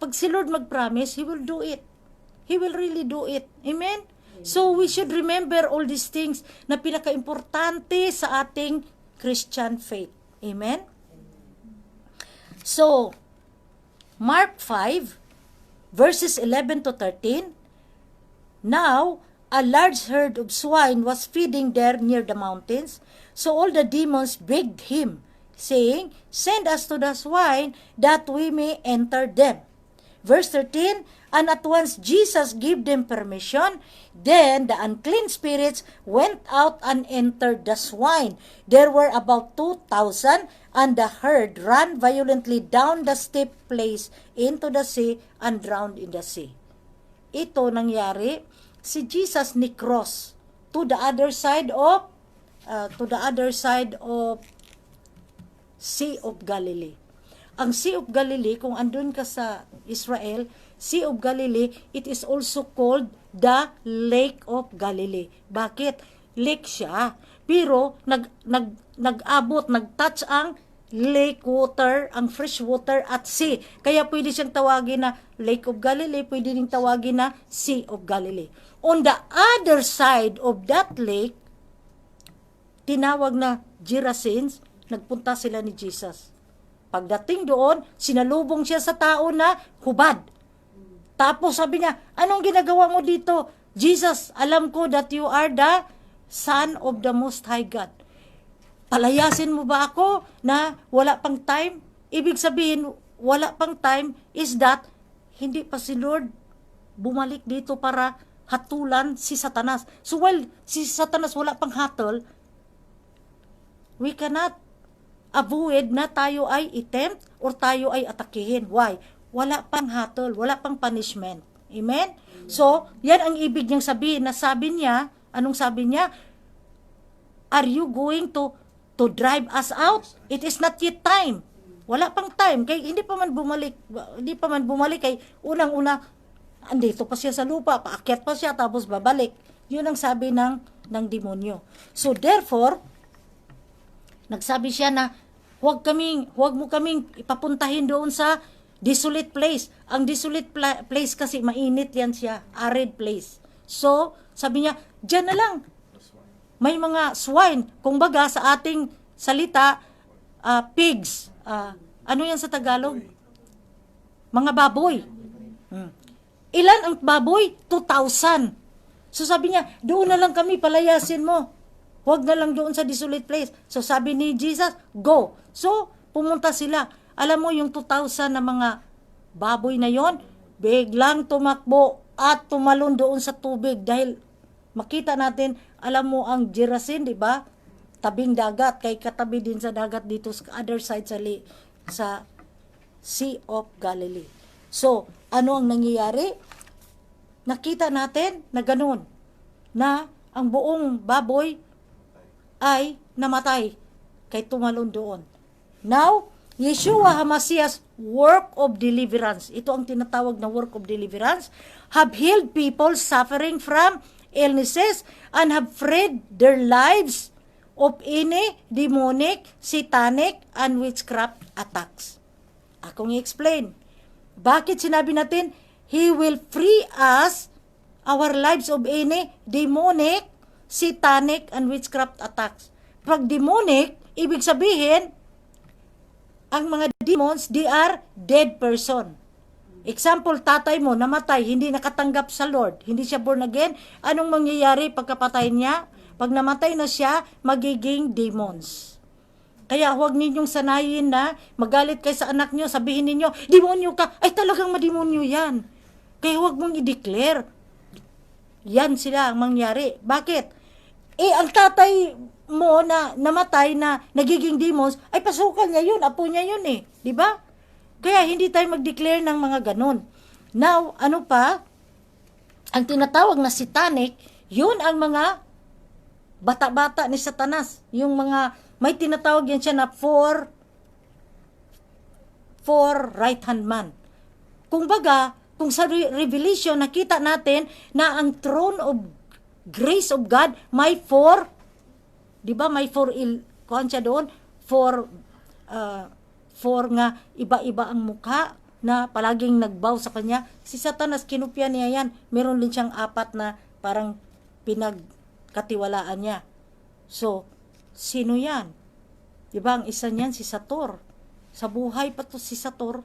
Pag si Lord mag-promise, He will do it. He will really do it. Amen? So, we should remember all these things na pinaka-importante sa ating Christian faith. Amen? So, Mark 5, verses 11 to 13, now, a large herd of swine was feeding there near the mountains, so all the demons begged him, saying, send us to the swine that we may enter them. Verse 13, and at once Jesus gave them permission. Then the unclean spirits went out and entered the swine. There were about 2,000, and the herd ran violently down the steep place into the sea and drowned in the sea. Ito nangyari, si Jesus ni cross to the other side of Sea of Galilee. Ang Sea of Galilee, kung andun ka sa Israel, Sea of Galilee, it is also called the Lake of Galilee. Bakit? Lake siya. Pero nag-abot, nag-touch ang lake water, ang fresh water at sea. Kaya pwede siyang tawagin na Lake of Galilee, pwede rin tawagin na Sea of Galilee. On the other side of that lake, tinawag na Gerasenes, nagpunta sila ni Jesus. Pagdating doon, sinalubong siya sa tao na hubad. Tapos sabi niya, anong ginagawa mo dito? Jesus, alam ko that you are the Son of the Most High God. Palayasin mo ba ako na wala pang time? Ibig sabihin, wala pang time is that hindi pa si Lord bumalik dito para hatulan si Satanas. So while si Satanas wala pang hatol, we cannot avoid na tayo ay attempt or tayo ay atakihin. Why? Wala pang hatol, wala pang punishment. Amen? So, yan ang ibig niyang sabihin na sabi niya, anong sabi niya? Are you going to drive us out? It is not yet time. Wala pang time. Kaya hindi pa man bumalik kay unang-una, andito pa siya sa lupa, paakyat pa siya, tapos babalik. Yun ang sabi ng demonyo. So, therefore, nagsabi siya na huwag mo kaming ipapuntahin doon sa desolate place. Ang desolate place kasi mainit yan siya, arid place. So, sabi niya, diyan na lang. May mga swine, kung baga sa ating salita, pigs. Ano yan sa Tagalog? Mga baboy. Ilan ang baboy? 2,000. So sabi niya, doon na lang kami, palayasin mo. Huwag na lang doon sa desolate place. So sabi ni Jesus, go. So pumunta sila. Alam mo yung 2,000 na mga baboy na yon, biglang tumakbo at tumalon doon sa tubig dahil makita natin, alam mo ang Gerasenes, di ba? Tabing dagat, kay katabi din sa dagat dito sa other side sa Sea of Galilee. So, ano ang nangyayari? Nakita natin na ganun, na ang buong baboy ay namatay kay tumalon doon. Now, Yeshua HaMashiach's work of deliverance, ito ang tinatawag na work of deliverance, have healed people suffering from illnesses and have freed their lives of any demonic, satanic, and witchcraft attacks. Akong i-explain. Bakit sinabi natin, He will free us, our lives of any demonic, satanic, and witchcraft attacks. Pag demonic, ibig sabihin, ang mga demons, they are dead person. Example, tatay mo, namatay, hindi nakatanggap sa Lord, hindi siya born again, anong mangyayari pagkapatay niya? Pag namatay na siya, magiging demons. Kaya huwag ninyong sanayin na magalit kayo sa anak niyo, sabihin ninyo, demonyo ka, ay talagang mademonyo yan. Kaya huwag mong i-declare. Yan sila ang mangyari. Bakit? Ang tatay mo na namatay na nagiging demons, ay pasukan niya yun, apo niya yun eh. Diba? Kaya hindi tayo mag-declare ng mga ganon. Now, ano pa? Ang tinatawag na satanic, yun ang mga bata-bata ni Satanas. Yung mga, may tinatawag yan siya na four right-hand man. Kung baga, kung sa Revelation, nakita natin na ang throne of grace of God, may four, di ba, may kuhan siya doon, four nga iba-iba ang mukha na palaging nagbow sa kanya. Si Satanas, kinupya niya yan. Meron din siyang 4 na parang pinagkatiwalaan niya. So, sino yan? Di ba, ang isa niyan si Sator. Sa buhay pa to si Sator,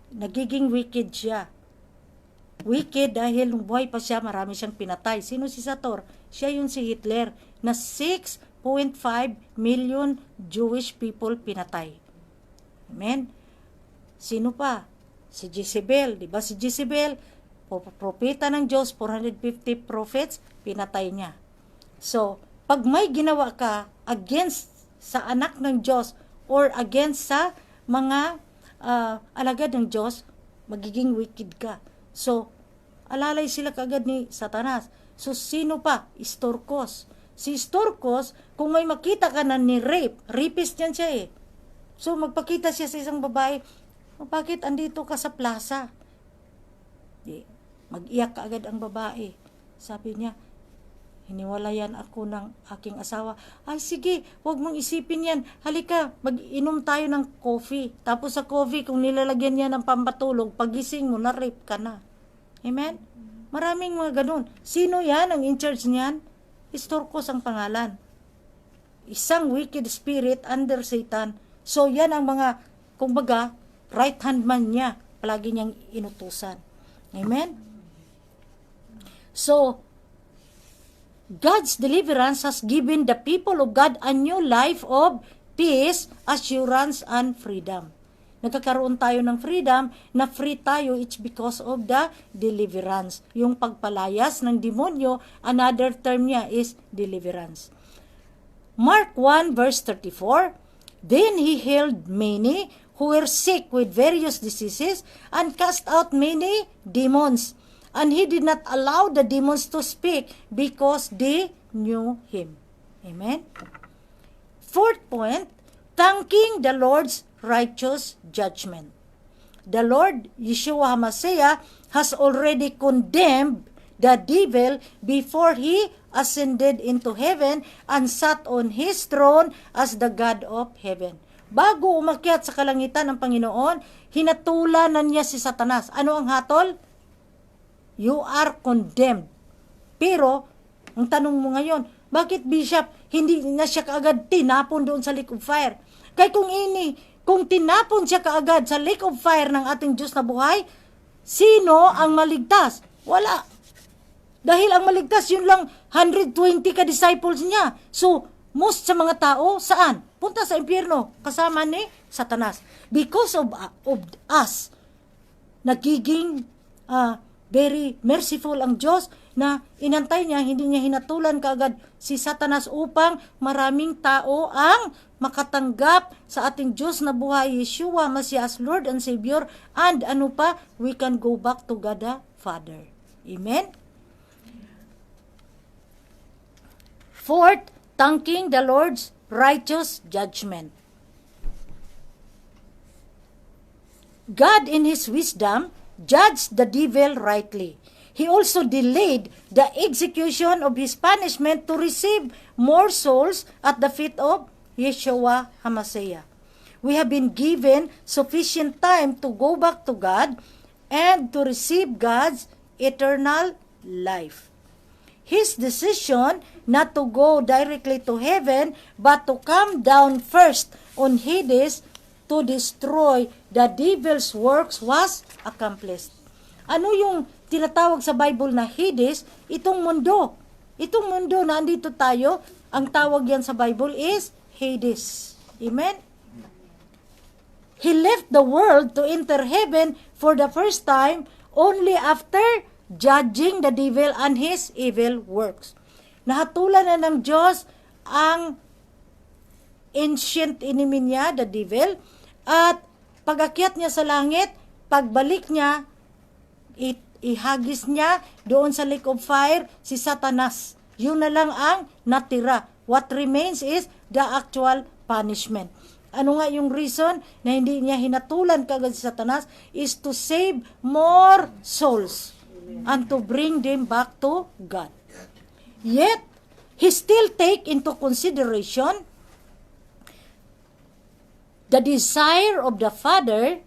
nagiging wicked siya. Wicked dahil nung buhay pa siya, marami siyang pinatay. Sino si Sator? Siya yun si Hitler na 6.5 million Jewish people pinatay. Amen? Sino pa? Si Jezebel, di ba si Jezebel, propeta ng Diyos, 450 prophets, pinatay niya. So, pag may ginawa ka against sa anak ng Diyos or against sa mga alagad ng Diyos, magiging wicked ka. So, alalay sila kagad ni Satanas. So, sino pa? Istorkos. Si Istorkos, kung may makita ka na ni rape, rapist yan siya eh. So, magpakita siya sa isang babae, bakit andito ka sa plaza? Mag-iyak ka agad ang babae. Sabi niya, hiniwalayan ako ng aking asawa. Ay sige, huwag mong isipin yan. Halika, mag-inom tayo ng coffee. Tapos sa coffee, kung nilalagyan niya ng pampatulog, pagising mo, na-rape ka na. Amen? Maraming mga ganun. Sino yan ang in-charge niyan? Istorkos ang pangalan. Isang wicked spirit under Satan. So yan ang mga, kumbaga, right hand man niya. Palagi niyang inutusan. Amen? So, God's deliverance has given the people of God a new life of peace, assurance, and freedom. Nagkakaroon tayo ng freedom, na free tayo, it's because of the deliverance. Yung pagpalayas ng demonyo, another term niya is deliverance. Mark 1 verse 34, Then he healed many who were sick with various diseases and cast out many demons. And he did not allow the demons to speak because they knew him. Amen? Fourth point, thanking the Lord's righteous judgment. The Lord, Yeshua HaMashiach, has already condemned the devil before he ascended into heaven and sat on his throne as the God of heaven. Bago umakyat sa kalangitan ng Panginoon, hinatulan na niya si Satanas. Ano ang hatol? You are condemned. Pero, ang tanong mo ngayon, bakit Bishop, hindi na siya kaagad tinapon doon sa lake of fire? Kaya kung tinapon siya kaagad sa lake of fire ng ating Diyos na buhay, sino ang maligtas? Wala. Dahil ang maligtas, yun lang 120 ka-disciples niya. So, most sa mga tao, saan? Punta sa impyerno, kasama ni Satanas. Because of us, nagiging very merciful ang Diyos na inantay niya, hindi niya hinatulan kaagad si Satanas upang maraming tao ang makatanggap sa ating Diyos na buhay, Yeshua, Masias, Lord and Savior, and ano pa, we can go back to God the Father. Amen? Fourth, thanking the Lord's righteous judgment. God in His wisdom judged the devil rightly. He also delayed the execution of his punishment to receive more souls at the feet of Yeshua HaMashiach. We have been given sufficient time to go back to God and to receive God's eternal life. His decision not to go directly to heaven but to come down first on Hades to destroy the devil's works was accomplished. Ano yung tinatawag sa Bible na Hades? Itong mundo. Itong mundo na andito tayo, ang tawag yan sa Bible is Hades. Amen? He left the world to enter heaven for the first time only after judging the devil and his evil works. Nahatulan na ng Diyos ang ancient enemy niya, the devil, at pag-akyat niya sa langit, pagbalik niya, ihagis niya doon sa lake of fire si Satanas. Yun na lang ang natira. What remains is the actual punishment. Ano nga yung reason na hindi niya hinatulan kagad si Satanas is to save more souls and to bring them back to God. Yet, he still take into consideration the desire of the Father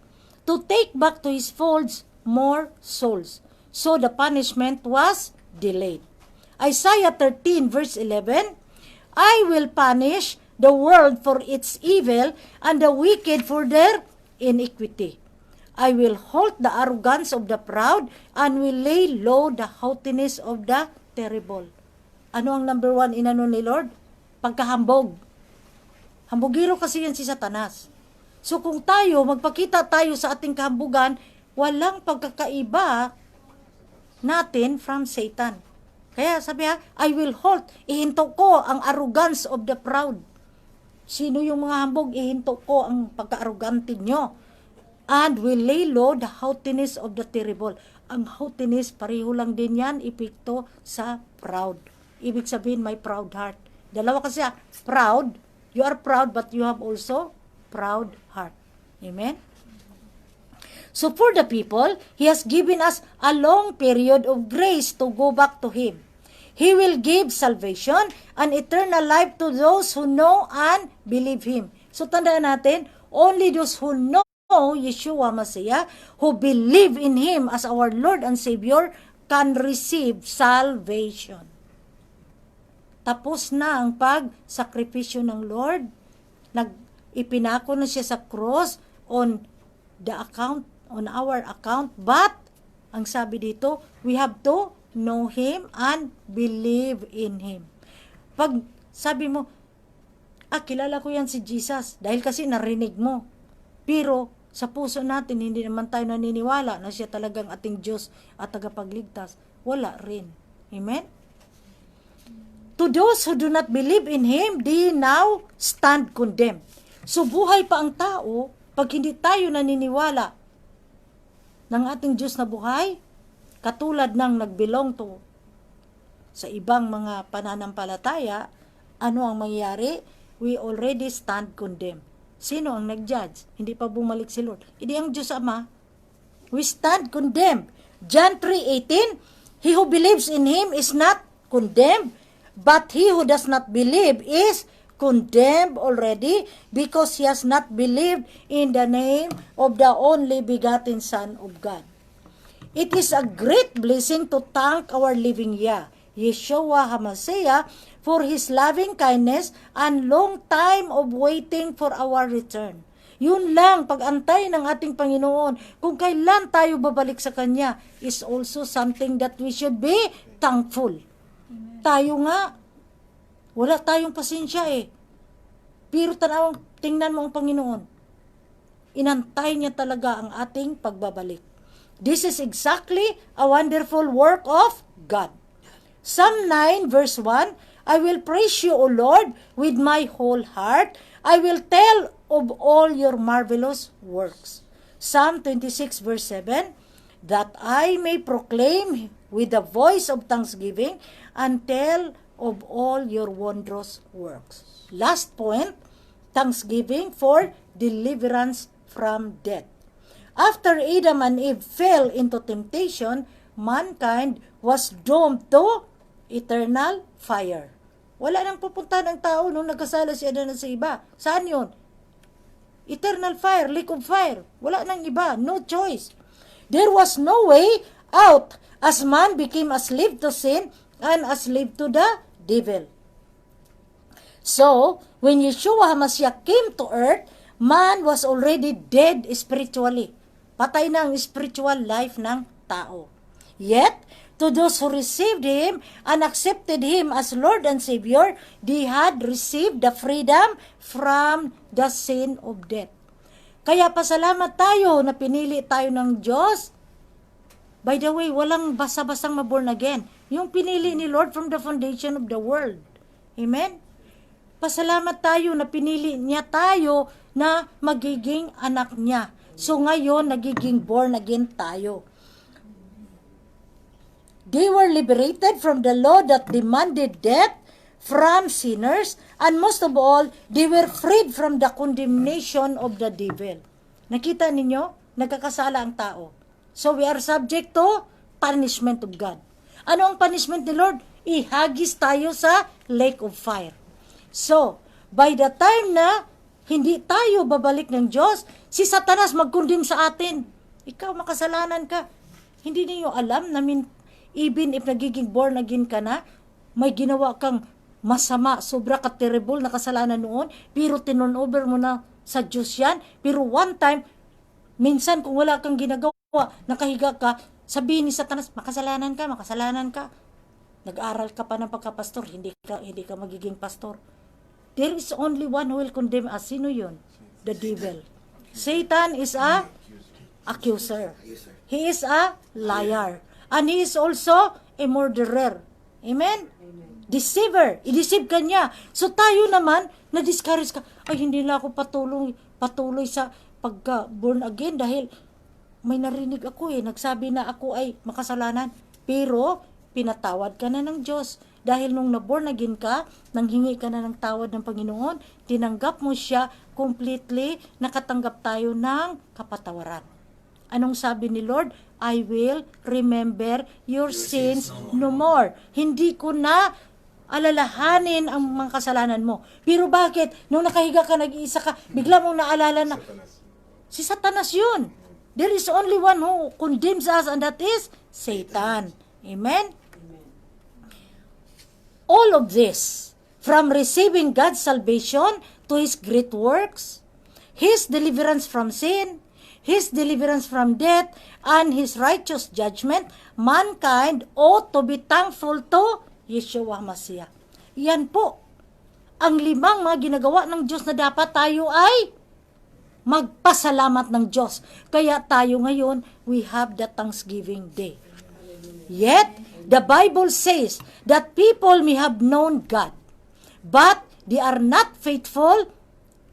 to take back to his folds more souls. So the punishment was delayed. Isaiah 13 verse 11, I will punish the world for its evil and the wicked for their iniquity. I will halt the arrogance of the proud and will lay low the haughtiness of the terrible. Ano ang number one inano ni Lord? Pagkahambog. Hambugiro kasi yan si Satanas. So kung tayo, magpakita tayo sa ating kahambugan, walang pagkakaiba natin from Satan. Kaya sabi I will halt, ihinto ko ang arrogance of the proud. Sino yung mga hambog? Ihinto ko ang pagka-arrogante nyo. And will lay low the haughtiness of the terrible. Ang haughtiness, pareho lang din yan, epekto sa proud. Ibig sabihin, may proud heart. Dalawa kasi, proud, you are proud, but you have also proud heart. Amen? So for the people, He has given us a long period of grace to go back to Him. He will give salvation and eternal life to those who know and believe Him. So tandaan natin, only those who know Yeshua Messiah, who believe in Him as our Lord and Savior, can receive salvation. Tapos na ang pagsakripisyo ng Lord. Ipinako na siya sa cross on our account. But, ang sabi dito, we have to know Him and believe in Him. Pag sabi mo, kilala ko yan si Jesus, dahil kasi narinig mo. Pero, sa puso natin, hindi naman tayo naniniwala na siya talagang ating Diyos at tagapagligtas. Wala rin. Amen? To those who do not believe in Him, they now stand condemned. So, buhay pa ang tao, pag hindi tayo naniniwala ng ating Diyos na buhay, katulad ng nag-belong to sa ibang mga pananampalataya, ano ang mangyayari? We already stand condemned. Sino ang nag-judge? Hindi pa bumalik si Lord. Hindi ang Diyos Ama. We stand condemned. John 3:18, He who believes in Him is not condemned, but he who does not believe is condemned already because he has not believed in the name of the only begotten Son of God. It is a great blessing to thank our living Yeshua HaMashiach, for His loving kindness and long time of waiting for our return. Yun lang, pag-antay ng ating Panginoon, kung kailan tayo babalik sa Kanya, is also something that we should be thankful. Amen. Tayo nga, wala tayong pasensya Pero tingnan mo ang Panginoon. Inantay niya talaga ang ating pagbabalik. This is exactly a wonderful work of God. Psalm 9 verse 1, I will praise you, O Lord, with my whole heart. I will tell of all your marvelous works. Psalm 26 verse 7, that I may proclaim with the voice of thanksgiving and tell of all your wondrous works. Last point, thanksgiving for deliverance from death. After Adam and Eve fell into temptation, mankind was doomed to eternal fire. Wala nang pupunta ng tao nung nagkasala si Adan at sa iba. Saan yun? Eternal fire, lake of fire. Wala nang iba, no choice. There was no way out as man became a slave to sin and a slave to the devil. So, when Yeshua HaMashiach came to earth, man was already dead spiritually. Patay na ang spiritual life ng tao. Yet, to those who received Him and accepted Him as Lord and Savior, they had received the freedom from the sin of death. Kaya pasalamat tayo na pinili tayo ng Diyos. By the way, walang basa-basang maborn again. Yung pinili ni Lord from the foundation of the world. Amen? Pasalamat tayo na pinili niya tayo na magiging anak niya. So ngayon, nagiging born again tayo. They were liberated from the law that demanded death from sinners, and most of all, they were freed from the condemnation of the devil. Nakita ninyo? Nagkakasala ang tao. So we are subject to punishment of God. Ano ang punishment ni Lord? Ihagis tayo sa lake of fire. So, by the time na hindi tayo babalik ng Diyos, si Satanas mag-condemn sa atin. Ikaw, makasalanan ka. Hindi niyo alam na even if nagiging born again ka na, may ginawa kang masama, sobra ka terrible na kasalanan noon, pero tinon-over mo na sa Diyos yan. Pero one time, minsan kung wala kang ginagawa, nakahiga ka, sabihin ni Satanas, makasalanan ka. Nag-aral ka pa ng pagkapastor, hindi ka magiging pastor. There is only one who will condemn us. Sino yun? The devil. Satan is a accuser. He is a liar. And he is also a murderer. Amen? Deceiver. I-deceive ka niya. So tayo naman, na-discourage ka, ay hindi na ako patuloy sa pagka-born again dahil may narinig ako nagsabi na ako ay makasalanan. Pero, pinatawad ka na ng Diyos. Dahil nung na-born again ka, nanghingi ka na ng tawad ng Panginoon, tinanggap mo siya completely, nakatanggap tayo ng kapatawaran. Anong sabi ni Lord? I will remember your sins no more. Hindi ko na alalahanin ang mga kasalanan mo. Pero bakit? Nung nakahiga ka, nag-iisa ka, bigla mong naalala na, si Satanas yun. There is only one who condemns us, and that is Satan. Amen? All of this, from receiving God's salvation to His great works, His deliverance from sin, His deliverance from death, and His righteous judgment, mankind ought to be thankful to Yeshua Mashiach. Yan po, ang 5 mga ginagawa ng Diyos na dapat tayo ay magpasalamat ng Diyos. Kaya tayo ngayon, we have the Thanksgiving Day. Yet, the Bible says that people may have known God, but they are not faithful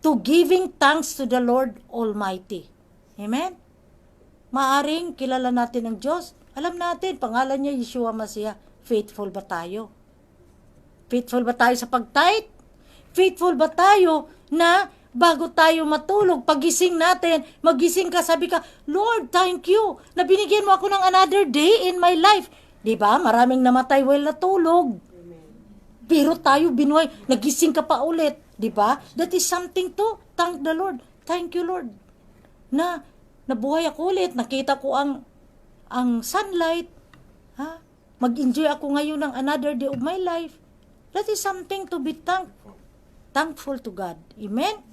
to giving thanks to the Lord Almighty. Amen? Maaring kilala natin ang Diyos. Alam natin, pangalan niya Yeshua Mashiach. Faithful ba tayo? Faithful ba tayo sa pag-tithe? Faithful ba tayo na bago tayo matulog, pagising natin, magising ka, sabi ka, Lord, thank you, na binigyan mo ako ng another day in my life. Diba? Maraming namatay while natulog. Pero tayo binuhay, nagising ka pa ulit. Diba? That is something to thank the Lord. Thank you, Lord. Na nabuhay ako ulit, nakita ko ang sunlight. Ha? Mag-enjoy ako ngayon ng another day of my life. That is something to be thankful to God. Amen?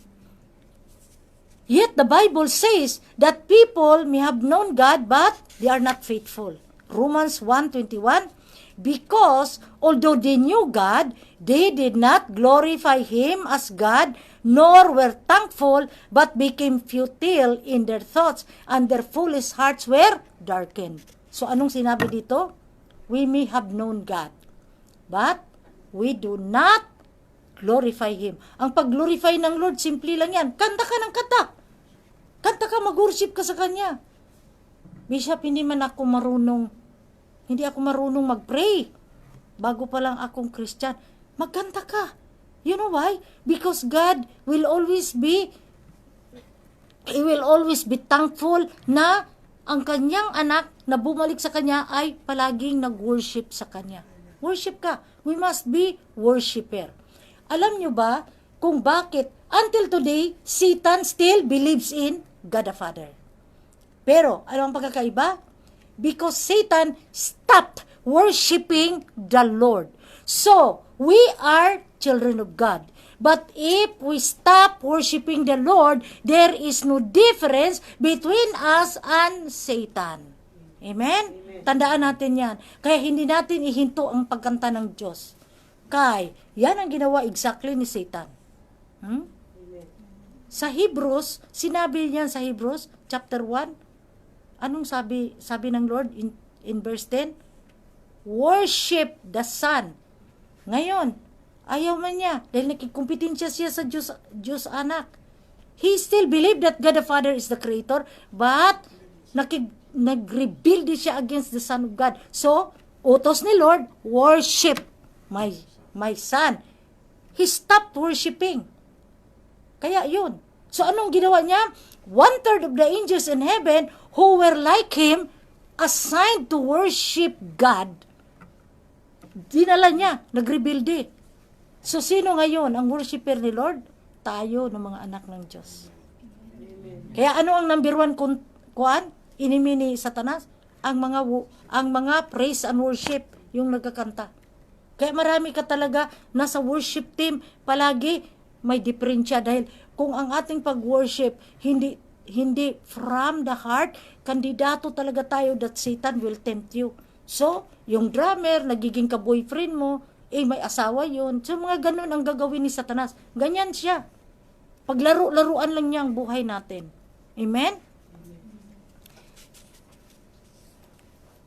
Yet the Bible says that people may have known God, but they are not faithful. Romans 1:21, because although they knew God, they did not glorify Him as God, nor were thankful, but became futile in their thoughts, and their foolish hearts were darkened. So anong sinabi dito? We may have known God, but we do not glorify Him. Ang pag-glorify ng Lord, simple lang yan. Kanta ka ng kanta. Kanta ka, mag-worship ka sa Kanya. Bishop, hindi ako marunong mag-pray. Bago pa lang akong Christian. Magkanta ka. You know why? Because God will always be thankful na ang Kanyang anak na bumalik sa Kanya ay palaging nag-worship sa Kanya. Worship ka. We must be worshiper. Alam nyo ba kung bakit until today, Satan still believes in God the Father? Pero, ano ang pagkakaiba? Because Satan stopped worshiping the Lord. So, we are children of God. But if we stop worshiping the Lord, there is no difference between us and Satan. Amen? Tandaan natin yan. Kaya hindi natin ihinto ang pagkanta ng Diyos. Kaya, yan ang ginawa exactly ni Satan. Sa Hebrews, sinabi niyan sa Hebrews, chapter 1, anong sabi ng Lord in verse 10? Worship the Son. Ngayon, ayaw man niya, dahil nakikumpetensya siya sa Diyos anak. He still believed that God the Father is the Creator, but nag-rebel siya against the Son of God. So, utos ni Lord, worship my Son. He stopped worshiping. Kaya yun. So, anong ginawa niya? 1/3 of the angels in heaven who were like Him, assigned to worship God, dinala niya, nag-rebelde. So, sino ngayon ang worshiper ni Lord? Tayo ng mga anak ng Diyos. Kaya ano ang number 1 enemy ni Satanas? Ang mga praise and worship, yung nagkakanta. Kaya marami ka talaga nasa worship team, palagi may diferensya dahil kung ang ating pag-worship hindi from the heart, kandidato talaga tayo that Satan will tempt you. So, yung drummer, nagiging ka-boyfriend mo, may asawa yun. So, mga ganun ang gagawin ni Satanas. Ganyan siya. Paglaro-laruan lang niya ang buhay natin. Amen?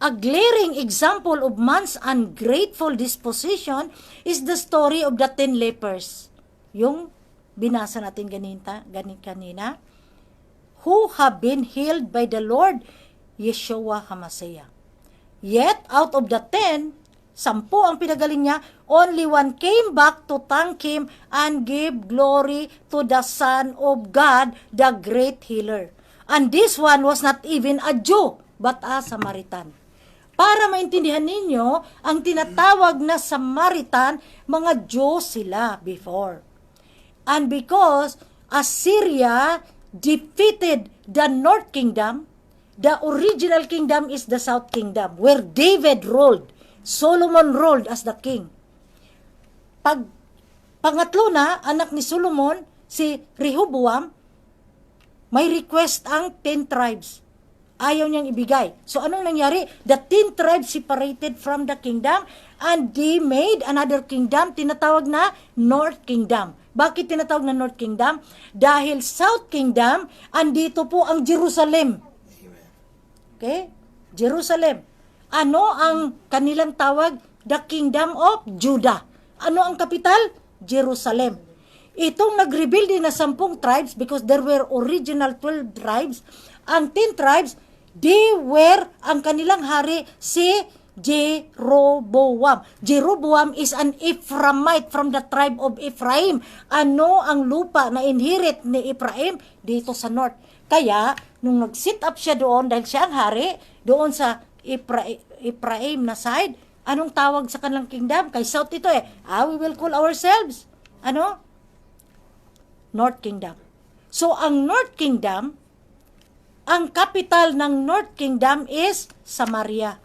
A glaring example of man's ungrateful disposition is the story of the 10 lepers. Yung binasa natin kanina, who have been healed by the Lord Yeshua HaMashiach. Yet, out of the 10, 10 ang pinagaling niya, only one came back to thank Him and give glory to the Son of God, the great healer. And this one was not even a Jew, but a Samaritan. Para maintindihan ninyo, ang tinatawag na Samaritan, mga Jew sila before. And because Assyria defeated the North Kingdom, the original kingdom is the South Kingdom, where David ruled. Solomon ruled as the king. Pangatlo na, anak ni Solomon, si Rehoboam, may request ang 10 tribes. Ayaw niyang ibigay. So, anong nangyari? The 10 tribes separated from the kingdom and they made another kingdom, tinatawag na North Kingdom. Bakit tinatawag na North Kingdom? Dahil South Kingdom, andito po ang Jerusalem. Okay? Jerusalem. Ano ang kanilang tawag? The Kingdom of Judah. Ano ang kapital? Jerusalem. Itong nag-rebuild din na 10 tribes because there were original 12 tribes. Ang 10 tribes, they were, ang kanilang hari, si Jeroboam. Jeroboam is an Ephraimite from the tribe of Ephraim. Ano ang lupa na inherit ni Ephraim? Dito sa north. Kaya, nung nag-sit up siya doon, dahil siya ang hari, doon sa Ephraim na side, anong tawag sa kanilang kingdom? Kay south ito we will call ourselves, North Kingdom. So, ang North Kingdom, ang capital ng North Kingdom is Samaria.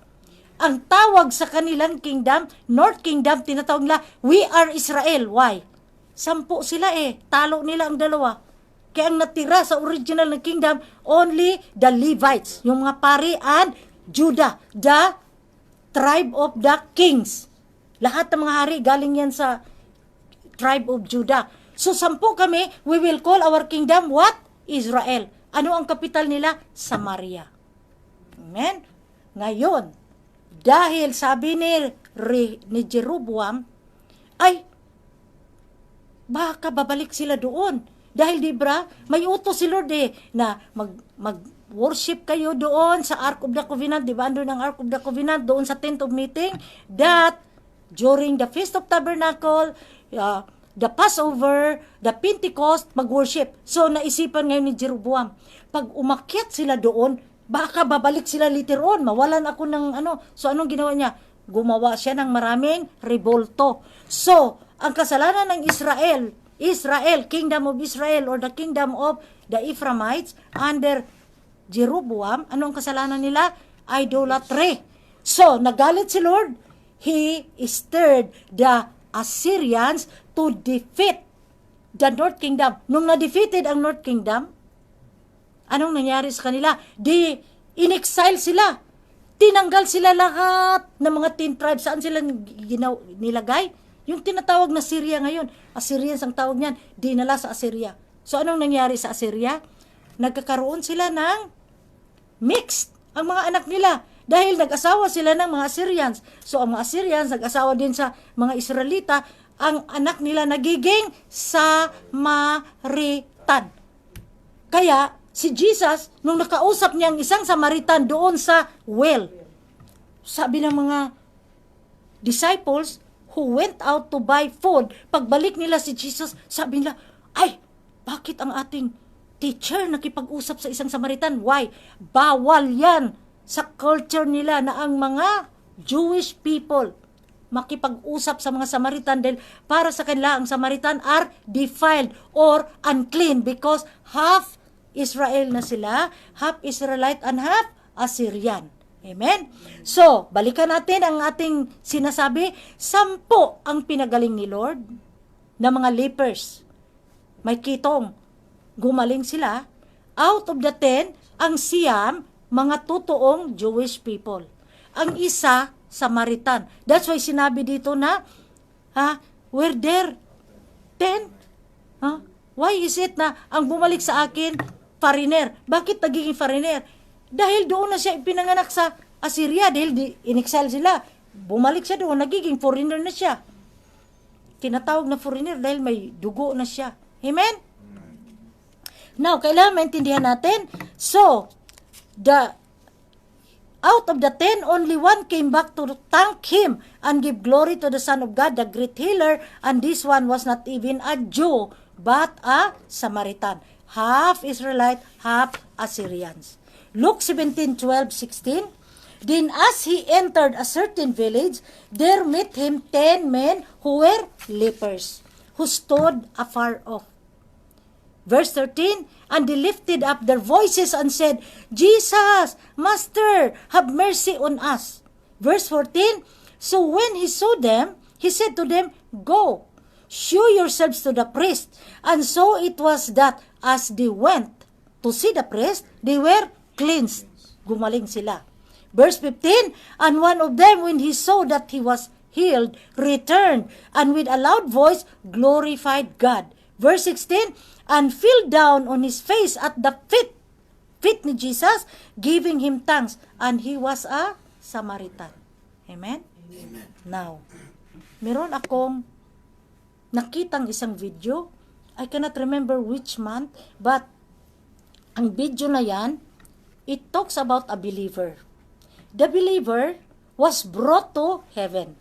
Ang tawag sa kanilang kingdom, North Kingdom, tinatawag nila, we are Israel. Why? 10 sila talo nila ang dalawa. Kaya ang natira sa original na kingdom, only the Levites, yung mga pari, and Judah, the tribe of the kings. Lahat ng mga hari, galing yan sa tribe of Judah. So, 10 kami, we will call our kingdom what? Israel. Ano ang kapital nila? Samaria. Amen? Ngayon, dahil sabi ni Jeroboam, ay, baka babalik sila doon. Dahil dibra, may utos si Lord na mag-worship kayo doon sa Ark of the Covenant, di ba? Doon ang Ark of the Covenant, doon sa tent of meeting, that during the Feast of Tabernacle, the Passover, the Pentecost, mag-worship. So, naisipan ngayon ni Jeroboam, pag umakyat sila doon, baka babalik sila later on, mawalan ako ng So, anong ginawa niya? Gumawa siya ng maraming revolto. So, ang kasalanan ng Israel, Kingdom of Israel, or the Kingdom of the Ephraimites, under Jeroboam, anong kasalanan nila? Idolatry. So, nagalit si Lord, He stirred the Assyrians to defeat the North Kingdom. Nung na-defeated ang North Kingdom, anong nangyari sa kanila? In-exile sila. Tinanggal sila lahat ng mga 10 tribes. Saan sila nilagay? Yung tinatawag na Syria ngayon. Assyrians ang tawag niyan. Dinala sa Assyria. So, anong nangyari sa Assyria? Nagkakaroon sila ng mixed ang mga anak nila. Dahil nag-asawa sila ng mga Assyrians. So, ang mga Assyrians nag-asawa din sa mga Israelita. Ang anak nila nagiging Samaritan. Kaya, si Jesus, nung nakausap niya ang isang Samaritan doon sa well, sabi ng mga disciples who went out to buy food, pagbalik nila si Jesus, sabi nila, ay, bakit ang ating teacher nakipag-usap sa isang Samaritan? Why? Bawal yan sa culture nila na ang mga Jewish people makipag-usap sa mga Samaritan dahil para sa kanila ang Samaritan are defiled or unclean because half Israel na sila, half Israelite and half Assyrian. Amen? So, balikan natin ang ating sinasabi, 10 ang pinagaling ni Lord na mga lepers. May kitong, gumaling sila. Out of the 10, ang siyam, mga totoong Jewish people. Ang isa, Samaritan. That's why sinabi dito na, were there 10? Why is it na ang bumalik sa akin, foreigner? Bakit nagiging foreigner? Dahil doon na siya ipinanganak sa Assyria dahil in-exile sila. Bumalik siya doon, nagiging foreigner na siya. Tinatawag na foreigner dahil may dugo na siya. Amen? Now, kailangan maintindihan natin. So, out of the 10, only one came back to thank him and give glory to the Son of God, the great healer. And this one was not even a Jew, but a Samaritan. Half Israelite, half Assyrians. Luke 17:12-16. Then as he entered a certain village, there met him 10 men who were lepers, who stood afar off. Verse 13, and they lifted up their voices and said, Jesus, Master, have mercy on us. Verse 14, so when he saw them, he said to them, go, show yourselves to the priest. And so it was that as they went to see the priest, they were cleansed. Gumaling sila. Verse 15, and one of them, when he saw that he was healed, returned, and with a loud voice glorified God. Verse 16, and fell down on his face at the feet ni Jesus, giving him thanks, and he was a Samaritan. Amen? Amen. Now, meron akong nakitang isang video. I cannot remember which month, but ang video na yan, it talks about a believer. The believer was brought to heaven.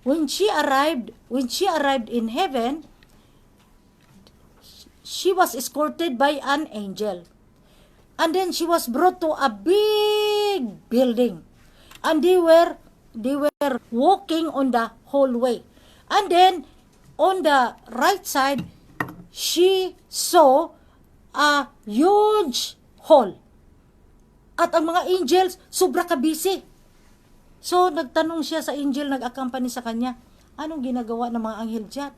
When she arrived in heaven, she was escorted by an angel. And then she was brought to a big building. And they were walking on the hallway. And then on the right side, she saw a huge hall. At ang mga angels, sobra ka-busy. So, nagtanong siya sa angel, nag-accompany sa kanya, anong ginagawa ng mga anghel dyan?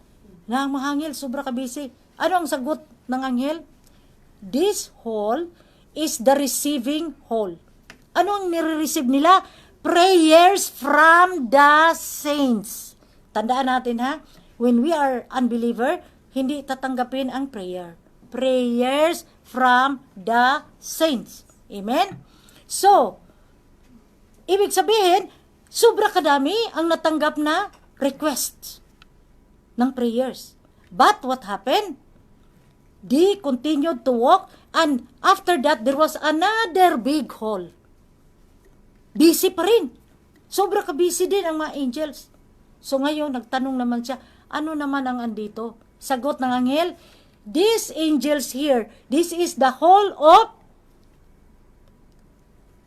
Na ang mga anghel, sobra ka-busy. Ano ang sagot ng anghel? This hall is the receiving hall. Ano ang nire-receive nila? Prayers from the saints. Tandaan natin ha, when we are unbeliever, hindi tatanggapin ang prayer. Prayers from the saints. Amen? So, ibig sabihin, sobra kadami ang natanggap na requests ng prayers. But what happened? They continued to walk, and after that, there was another big hall. Busy pa rin. Sobra ka-busy din ang mga angels. So ngayon, nagtanong naman siya, ano naman ang andito? Sagot ng anghel, these angels here, this is the hall of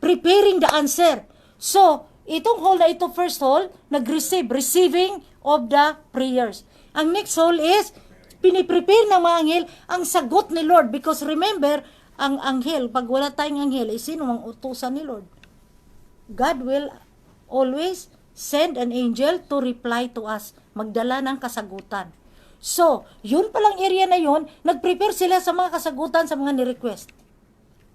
preparing the answer. So, itong hall na ito, first hall, receiving of the prayers. Ang next hall is, piniprepare ng mga anghel ang sagot ni Lord. Because remember, ang anghel, pag wala tayong anghel, sino ang utusan ni Lord? God will always send an angel to reply to us, magdala ng kasagutan. So, yun palang area na yun, nag-prepare sila sa mga kasagutan sa mga ni-request.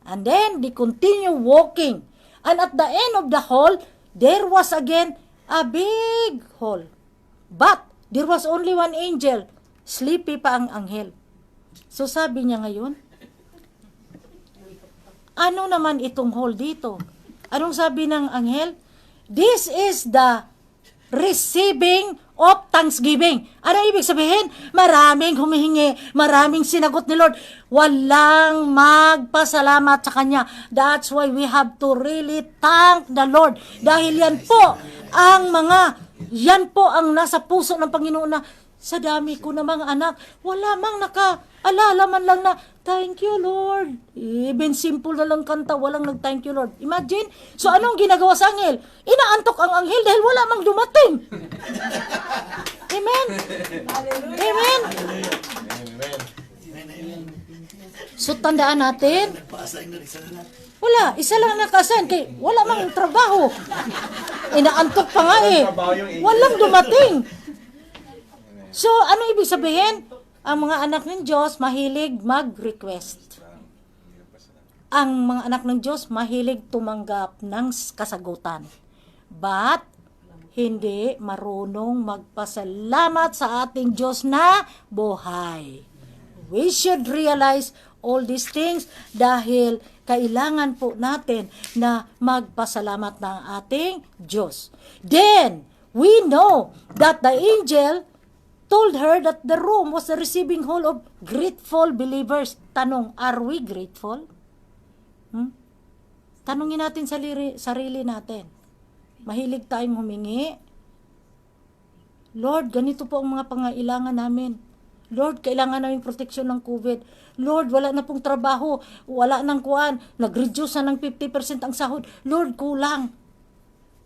And then, they continue walking. And at the end of the hall, there was again a big hall. But, there was only one angel. Sleepy pa ang anghel. So, sabi niya ngayon, ano naman itong hall dito? Anong sabi ng anghel? This is the receiving of thanksgiving. Ano ibig sabihin? Maraming humihingi, maraming sinagot ni Lord. Walang magpasalamat sa Kanya. That's why we have to really thank the Lord. Dahil yan po ang nasa puso ng Panginoon na sa dami ko na mga anak, wala mang naka-alala man lang na, thank you Lord. Even simple na lang kanta, walang nag-thank you Lord. Imagine, so anong ginagawa sa anghel? Inaantok ang anghel dahil wala mang dumating. Amen? Amen? So tandaan natin, wala, isa lang nakasan, kay wala mang trabaho. Inaantok pa nga eh. Walang dumating. So, ano ibig sabihin? Ang mga anak ng Diyos mahilig mag-request. Ang mga anak ng Diyos mahilig tumanggap ng kasagutan. But, hindi marunong magpasalamat sa ating Diyos na buhay. We should realize all these things dahil kailangan po natin na magpasalamat ng ating Diyos. Then, we know that the angel told her that the room was the receiving hall of grateful believers. Tanong, are we grateful? Tanungin natin sarili natin. Mahilig tayong humingi. Lord, ganito po ang mga pangailangan namin. Lord, kailangan namin proteksyon ng COVID. Lord, wala na pong trabaho. Wala nang kuwan. Nag-reduce na ng 50% ang sahod. Lord, kulang.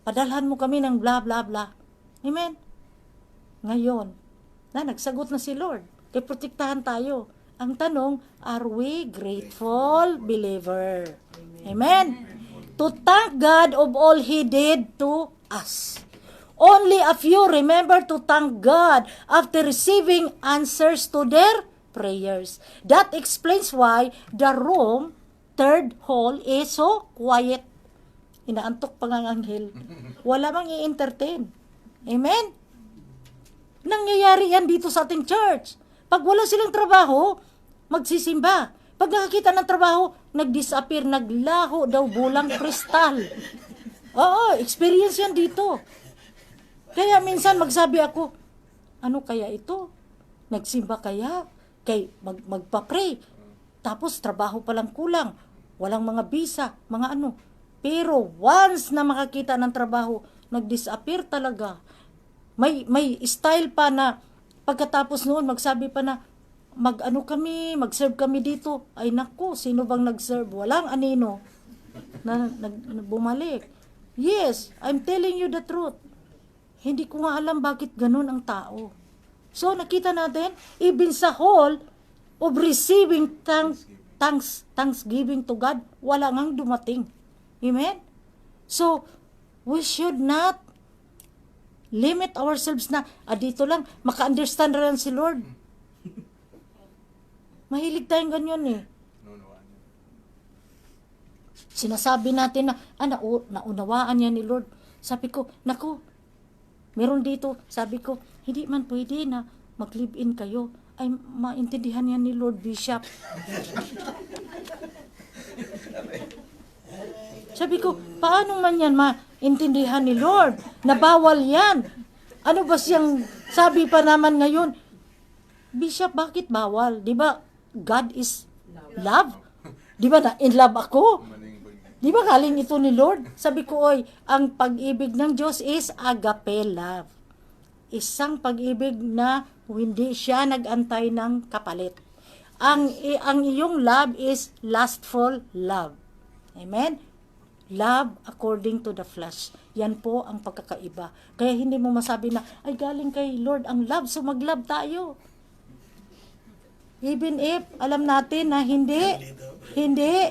Padalhan mo kami ng bla bla bla. Amen? Ngayon, nagsagot na si Lord. Kaya protektahan tayo. Ang tanong, are we grateful believer? Amen? To thank God of all He did to us. Only a few remember to thank God after receiving answers to their prayers. That explains why the room, third hall, is so quiet. Inaantok pa nga ang anghel. Wala mang i-entertain. Amen? Nangyayari yan dito sa ating church. Pag wala silang trabaho, magsisimba. Pag nakakita ng trabaho, nag-disappear, naglaho daw bulang kristal. Oo, experience yan dito. Kaya minsan magsabi ako, ano kaya ito? Nagsimba kaya? Kay magpa-pray. Tapos trabaho palang kulang. Walang mga visa, mga ano. Pero once na makakita ng trabaho, nag-disappear talaga. May style pa na pagkatapos noon magsabi pa na mag-serve kami dito. Ay naku, sino bang nag-serve? Walang anino na bumalik. Yes, I'm telling you the truth. Hindi ko nga alam bakit ganun ang tao. So nakita natin, even sa hall of receiving thanksgiving to God, wala ngang dumating. Amen? So, we should not limit ourselves na, dito lang, maka-understand rin si Lord. Mahilig tayong ganyan eh. Sinasabi natin na, naunawaan niya ni Lord. Sabi ko, naku, meron dito, sabi ko, hindi man pwede na mag-live-in kayo. Ay, maintindihan yan ni Lord Bishop. Sabi ko, paano man yan maintindihan ni Lord? Nabawal yan. Ano ba siyang sabi pa naman ngayon? Bishop, bakit bawal? Di ba God is love? Di ba na in love ako? Di ba galing ito ni Lord? Sabi ko, ang pag-ibig ng Diyos is agape love. Isang pag-ibig na hindi siya nag-antay ng kapalit. Ang iyong love is lustful love. Amen? Love according to the flesh. Yan po ang pagkakaiba. Kaya hindi mo masabi na, ay galing kay Lord ang love, so mag-love tayo. Even if alam natin na hindi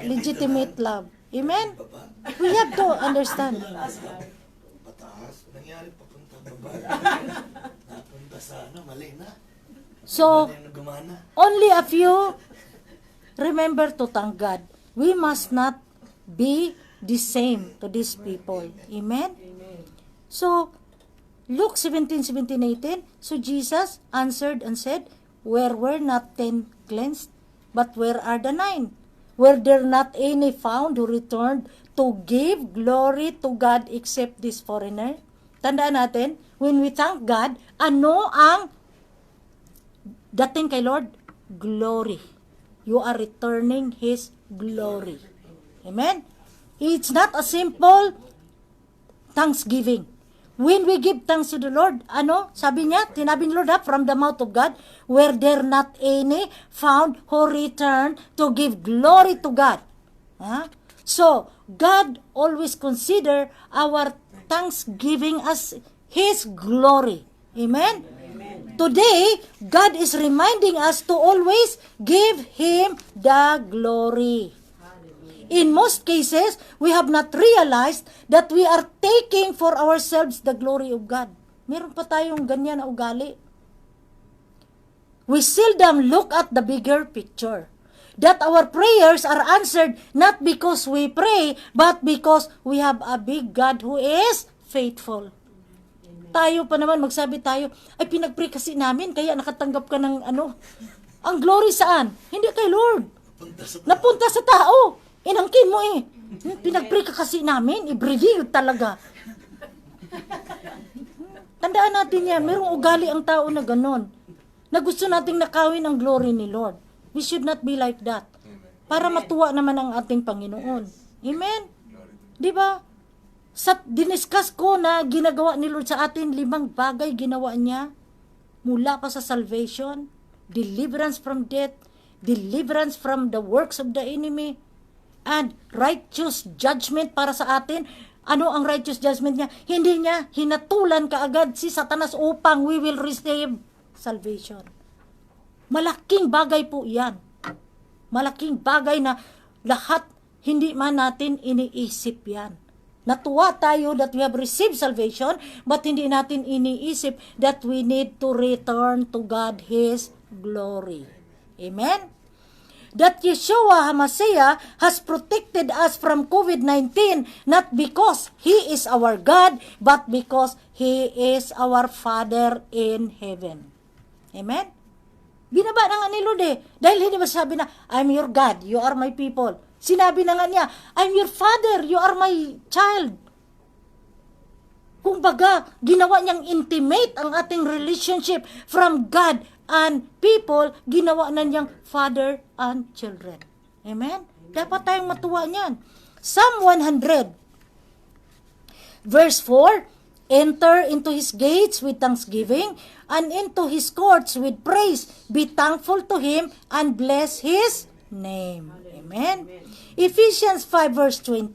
legitimate love. Amen? We have to understand. Pataas, nangyari papunta baba. Napunta sa mali na. So, only a few remember to thank God. We must not be the same to these people. Amen? So, Luke 17:18, so Jesus answered and said, where were not 10 cleansed, but where are the 9? Were there not any found who returned to give glory to God except this foreigner? Tandaan natin, when we thank God, ano ang dating kay Lord? Glory. You are returning His glory. Amen? It's not a simple thanksgiving. When we give thanks to the Lord, sabi niya, tinabi ni Lord, from the mouth of God, were there not any found who returned to give glory to God. So, God always consider our thanksgiving as His glory. Amen? Today, God is reminding us to always give Him the glory. In most cases, we have not realized that we are taking for ourselves the glory of God. Meron pa tayong ganyan na ugali. We seldom look at the bigger picture. That our prayers are answered not because we pray, but because we have a big God who is faithful. Tayo pa naman, magsabi tayo, ay pinag-pray kasi namin, kaya nakatanggap ka ng Ang glory saan? Hindi kay Lord. Napunta sa tao. Inangkin mo eh. Pinag-pray ka kasi namin, i-review talaga. Tandaan natin yan, merong ugali ang tao na ganon. Na gusto nating nakawin ang glory ni Lord. We should not be like that. Para matuwa naman ang ating Panginoon. Amen? Di ba? Sa diniscuss ko na ginagawa ni Lord sa atin, 5 bagay ginawa niya. Mula pa sa salvation, deliverance from death, deliverance from the works of the enemy, and righteous judgment para sa atin. Ano ang righteous judgment niya? Hindi niya hinatulan kaagad si Satanas upang we will receive salvation. Malaking bagay po yan. Malaking bagay na lahat hindi man natin iniisip yan. Natuwa tayo that we have received salvation, but hindi natin iniisip that we need to return to God His glory. Amen? That Yeshua HaMashiach has protected us from COVID-19 not because He is our God, but because He is our Father in heaven. Amen? Binaba na nga ni Lord eh. Dahil hindi ba sabi na, I'm your God, you are my people. Sinabi na nga niya, I'm your Father, you are my child. Kung baga, ginawa niyang intimate ang ating relationship from God and people, ginawa na niyang father and children. Amen? Dapat tayong matuwa niyan. Psalm 100, verse 4, enter into His gates with thanksgiving and into His courts with praise. Be thankful to Him and bless His name. Amen? Ephesians 5 verse 20,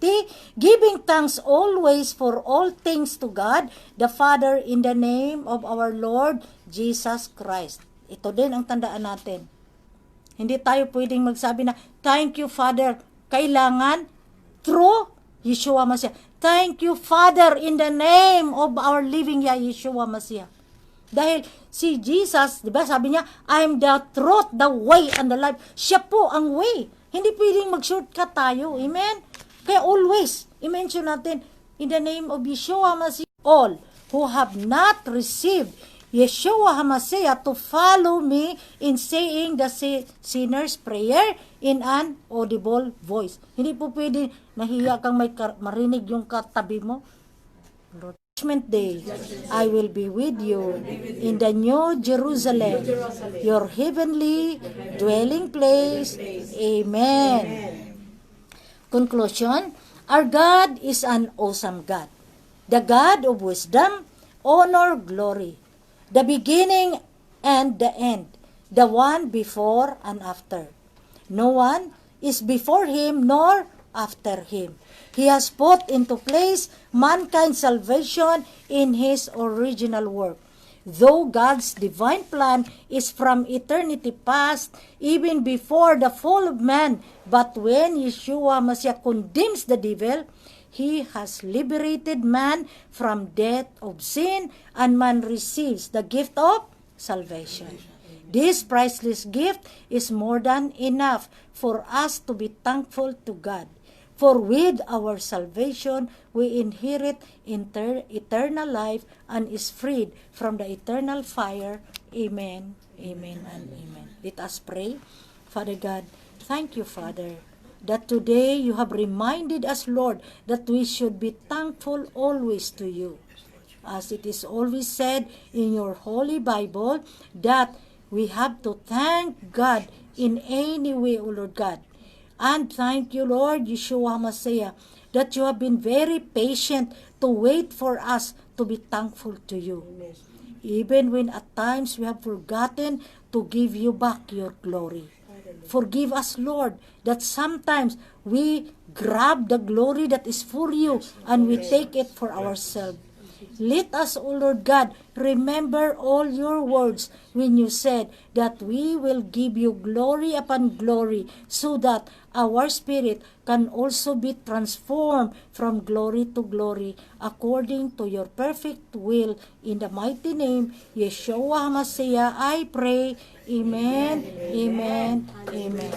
giving thanks always for all things to God, the Father, in the name of our Lord Jesus Christ. Ito din ang tandaan natin. Hindi tayo pwedeng magsabi na, thank you, Father. Kailangan through Yeshua Mashiach. Thank you, Father, in the name of our living Yeshua Mashiach. Dahil si Jesus, di ba, sabi niya, I am the truth, the way, and the life. Siya po ang way. Hindi pwedeng mag-shortcut tayo. Amen? Kaya always, i-mention natin, in the name of Yeshua Mashiach, all who have not received Yeshua HaMashiach to follow me in saying the sinner's prayer in an audible voice. Hindi po pwede nahiya kang marinig yung katabi mo. Lord, Judgment Day, I will be with you in the New Jerusalem, your heavenly dwelling place. Amen. Conclusion, our God is an awesome God, the God of wisdom, honor, glory, the beginning and the end, the one before and after. No one is before Him nor after Him. He has put into place mankind's salvation in His original work. Though God's divine plan is from eternity past, even before the fall of man, but when Yeshua Mashiach condemns the devil, He has liberated man from death of sin, and man receives the gift of salvation. This priceless gift is more than enough for us to be thankful to God. For with our salvation, we inherit eternal life and is freed from the eternal fire. Amen, amen, and amen. Let us pray. Father God, thank you, Father, that today you have reminded us, Lord, that we should be thankful always to you. As it is always said in your Holy Bible, that we have to thank God in any way, O Lord God. And thank you, Lord Yeshua HaMashiach, that you have been very patient to wait for us to be thankful to you. Even when at times we have forgotten to give you back your glory. Forgive us, Lord, that sometimes we grab the glory that is for you and we take it for ourselves. Let us, O Lord God, remember all your words when you said that we will give you glory upon glory, so that our spirit can also be transformed from glory to glory according to your perfect will. In the mighty name, Yeshua HaMashiach, I pray. Amen, amen, amen.